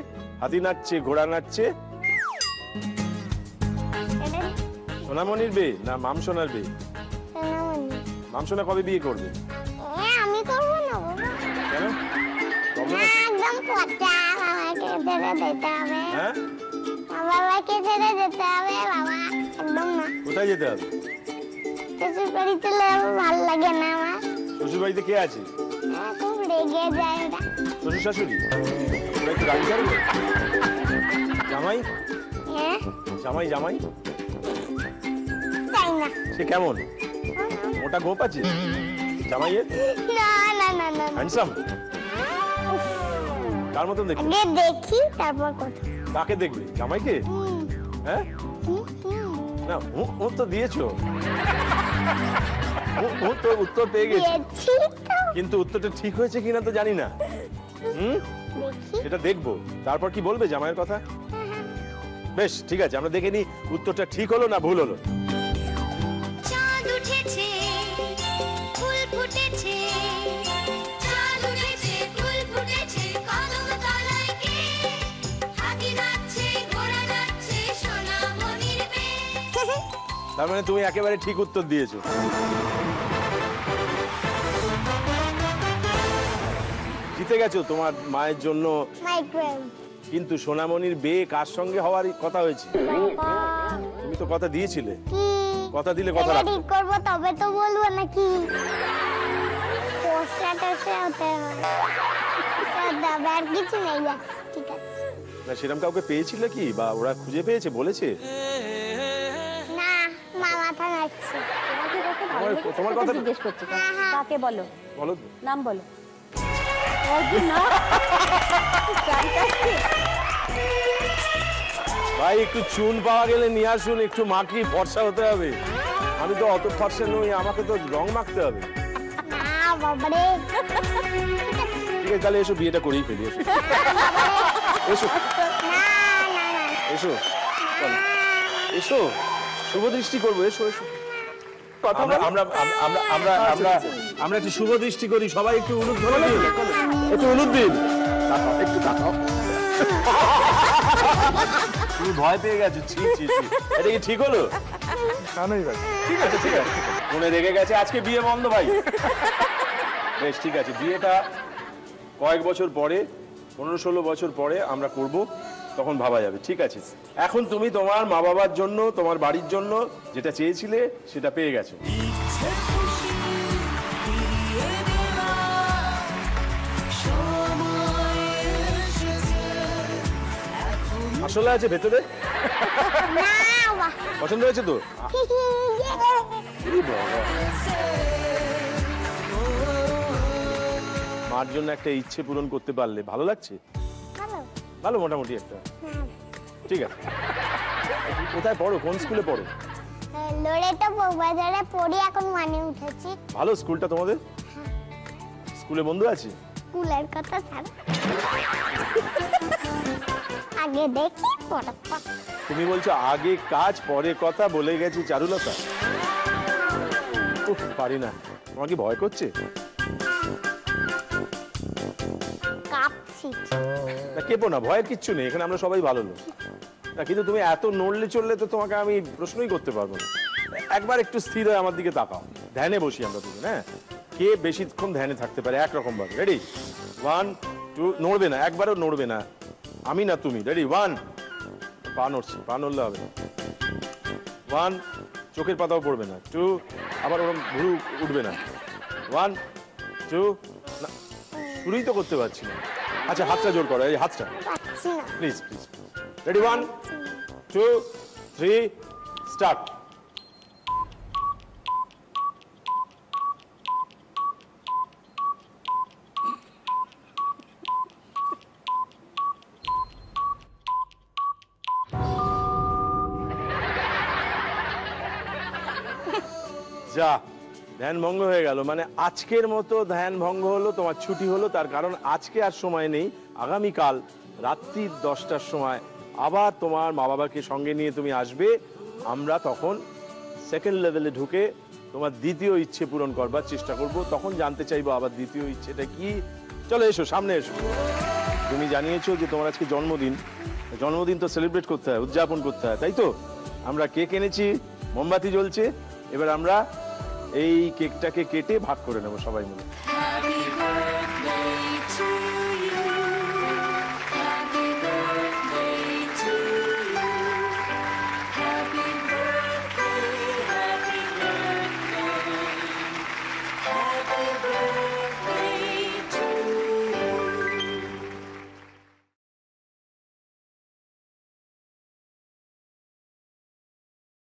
Speaker 1: হাতি নাচছে, ঘোড়া নাচছে। সোনামণির বে না মাম সোনার বে? মাম সোনা কবে বিয়ে করবে?
Speaker 10: আমি করবো না বাবা।
Speaker 1: কেন?
Speaker 10: একদম পচা, বাবাকে ছেড়ে দিতে হবে।
Speaker 1: হ্যাঁ,
Speaker 10: বাবাকে ছেড়ে যেতে হবে বাবা, একদম না।
Speaker 1: কোথায় যেতে হবে?
Speaker 10: শ্বশুর বাড়ি চলে যাবো, ভালো লাগে না আমার।
Speaker 1: শ্বশুর বাড়িতে কে আছে?
Speaker 10: খুব রেগে যায় ওরা।
Speaker 1: শ্বশুর শাশুড়ি? ওরা একটু রাগ করবে? জামাই?
Speaker 10: হ্যাঁ।
Speaker 1: জামাই জামাই
Speaker 10: চাই না।
Speaker 1: সে কেমন? মোটা গোপ আছে জামাইয়ের?
Speaker 10: না না না না।
Speaker 1: হ্যান্ডসাম? কার মতন দেখতে?
Speaker 10: আগে দেখি তারপর কথা।
Speaker 1: কাকে দেখবে? জামাইকে? হ্যাঁ না, ও তো দিয়েছো, ও তো উত্তর পেয়ে গেছে, কিন্তু উত্তরটা ঠিক হয়েছে কিনা তো জানি না। সেটা দেখবো, তারপর কি বলবে জামাইয়ের কথা? বেশ ঠিক আছে, আমরা দেখে নিই উত্তরটা ঠিক হলো না ভুল হলো।
Speaker 22: চাঁদ উঠেছে ফুল ফুটেছে, চাঁদ উঠেছে ফুল ফুটেছে কদমতলায় কে? হাতি নাচছে, ঘোড়া নাচছে, সোনামণির বে।
Speaker 1: তার মানে তুমি একেবারে ঠিক উত্তর দিয়েছো। জিতে গেছো তোমার মায়ের জন্য
Speaker 10: মাইক্রোওয়েভ।
Speaker 1: কিন্তু সোনামণির বিয়ে কার সঙ্গে হওয়ার কথা হয়েছে? তুমি তো কথা দিয়েছিলে। কথা দিলে কথা রাখতে।
Speaker 10: ঠিক করবো তবে তো বলবো নাকি? পোস্টারটা হতে হয়। দাদা আর কিছু নেই, ব্যাস ঠিক আছে।
Speaker 1: না সেরকম কাউকে পেয়েছিলে কি, বা ওরা খুঁজে পেয়েছে বলেছে?
Speaker 10: না, মা মাথা নাড়ছে।
Speaker 1: তোমার কথা
Speaker 20: জিজ্ঞেস করছি কাকে বলো,
Speaker 1: বলো
Speaker 20: নাম বলো।
Speaker 1: ভাই একটু চুন পাওয়া গেলে নিয়ে আসুন, একটু মাখি, ফর্সা হতে হবে। আমি তো অত ফর্সা নই, আমাকে তো রং মাখতে হবে।
Speaker 10: না বাবারে।
Speaker 1: ঠিক আছে তাহলে এসো, বিয়েটা করেই ফেলি। এসো এসো এসো এসো, শুভ দৃষ্টি করবো। এসো এসো, আমরা আমরা আমরা আমরা আমরা আমরা একটু শুভ দৃষ্টি করি। সবাই একটু উলুধ্বনি দিন, একটু উলুদ দিন। একটু তাকাও। তুমি ভয় পেয়ে গেছো। ছি ছি ছি, এটা কি ঠিক হলো? ঠিক আছে ঠিক আছে, মনে রেগে গেছে। আজকে বিয়ে বন্ধ ভাই। বেশ ঠিক আছে, বিয়েটা কয়েক বছর পরে, 15-16 বছর পরে আমরা করব, তখন ভাবা যাবে। ঠিক আছে, এখন তুমি তোমার মা বাবার জন্য, তোমার বাড়ির জন্য যেটা চেয়েছিলে সেটা পেয়ে গেছো। আসলে আছে ভেতরে? পছন্দ হয়েছে তো? মার জন্য একটা ইচ্ছে পূরণ করতে পারলে ভালো লাগছে? ভালো, মোটামুটি একটা। ঠিক আছে, কোথায় পড়ো, কোন স্কুলে পড়ো?
Speaker 10: লরেটো বউবাজারে পড়ি, এখন মানে উঠেছি।
Speaker 1: ভালো স্কুলটা তোমাদের? স্কুলে বন্ধু আছে?
Speaker 10: স্কুলের কথা ছাড়, আগে দেখি পরে।
Speaker 1: তুমি বলছো আগে কাজ পরে কথা, বলে গেছি চারুলতা। উফ, পারি না। তোমার কি ভয় করছে?
Speaker 10: কাঁপছি।
Speaker 1: না কেঁপো না, ভয়ের কিচ্ছু নেই, এখানে আমরা সবাই ভালো লোক। না কিন্তু তুমি এত নড়লে চললে তো তোমাকে আমি প্রশ্নই করতে পারবো না। একবার একটু স্থির হয়ে আমার দিকে তাকাও, ধ্যানে বসি আমরা দুজন। হ্যাঁ, কে বেশিক্ষণ ধ্যানে থাকতে পারে একরকম ভাবে? রেডি? 1 2, নড়বে না, একবারও নড়বে না, আমি না তুমি। রেডি? 1, পা নড়ছি, পা নড়লে হবে না। 1, চোখের পাতাও পড়বে না। 2, আবার ওরকম ভুরু উঠবে না। 1 2, না শুরুই তো করতে পারছি না। আচ্ছা হাতটা জোর করো, এই হাতটা প্লিজ প্লিজ। রেডি? 1 2 3 স্টার্ট। যা, ধ্যান ভঙ্গ হয়ে গেল। মানে আজকের মতো ধ্যান ভঙ্গ হলো, তোমার ছুটি হলো। তার কারণ আজকে আর সময় নেই, আগামীকাল রাত্রি 10টার সময় আবার তোমার মা বাবাকে সঙ্গে নিয়ে তুমি আসবে। আমরা তখন সেকেন্ড লেভেলে ঢুকে তোমার দ্বিতীয় ইচ্ছে পূরণ করবার চেষ্টা করব। তখন জানতে চাইবো আবার দ্বিতীয় ইচ্ছেটা কি। চলো এসো, সামনে এসো। তুমি জানিয়েছো যে তোমার আজকে জন্মদিন। জন্মদিন তো সেলিব্রেট করতে হয়, উদযাপন করতে হয়, তাই তো? আমরা কেক এনেছি, মোমবাতি জ্বলছে। এবার আমরা এই কেকটাকে কেটে ভাগ করে নেবো সবাই মিলে।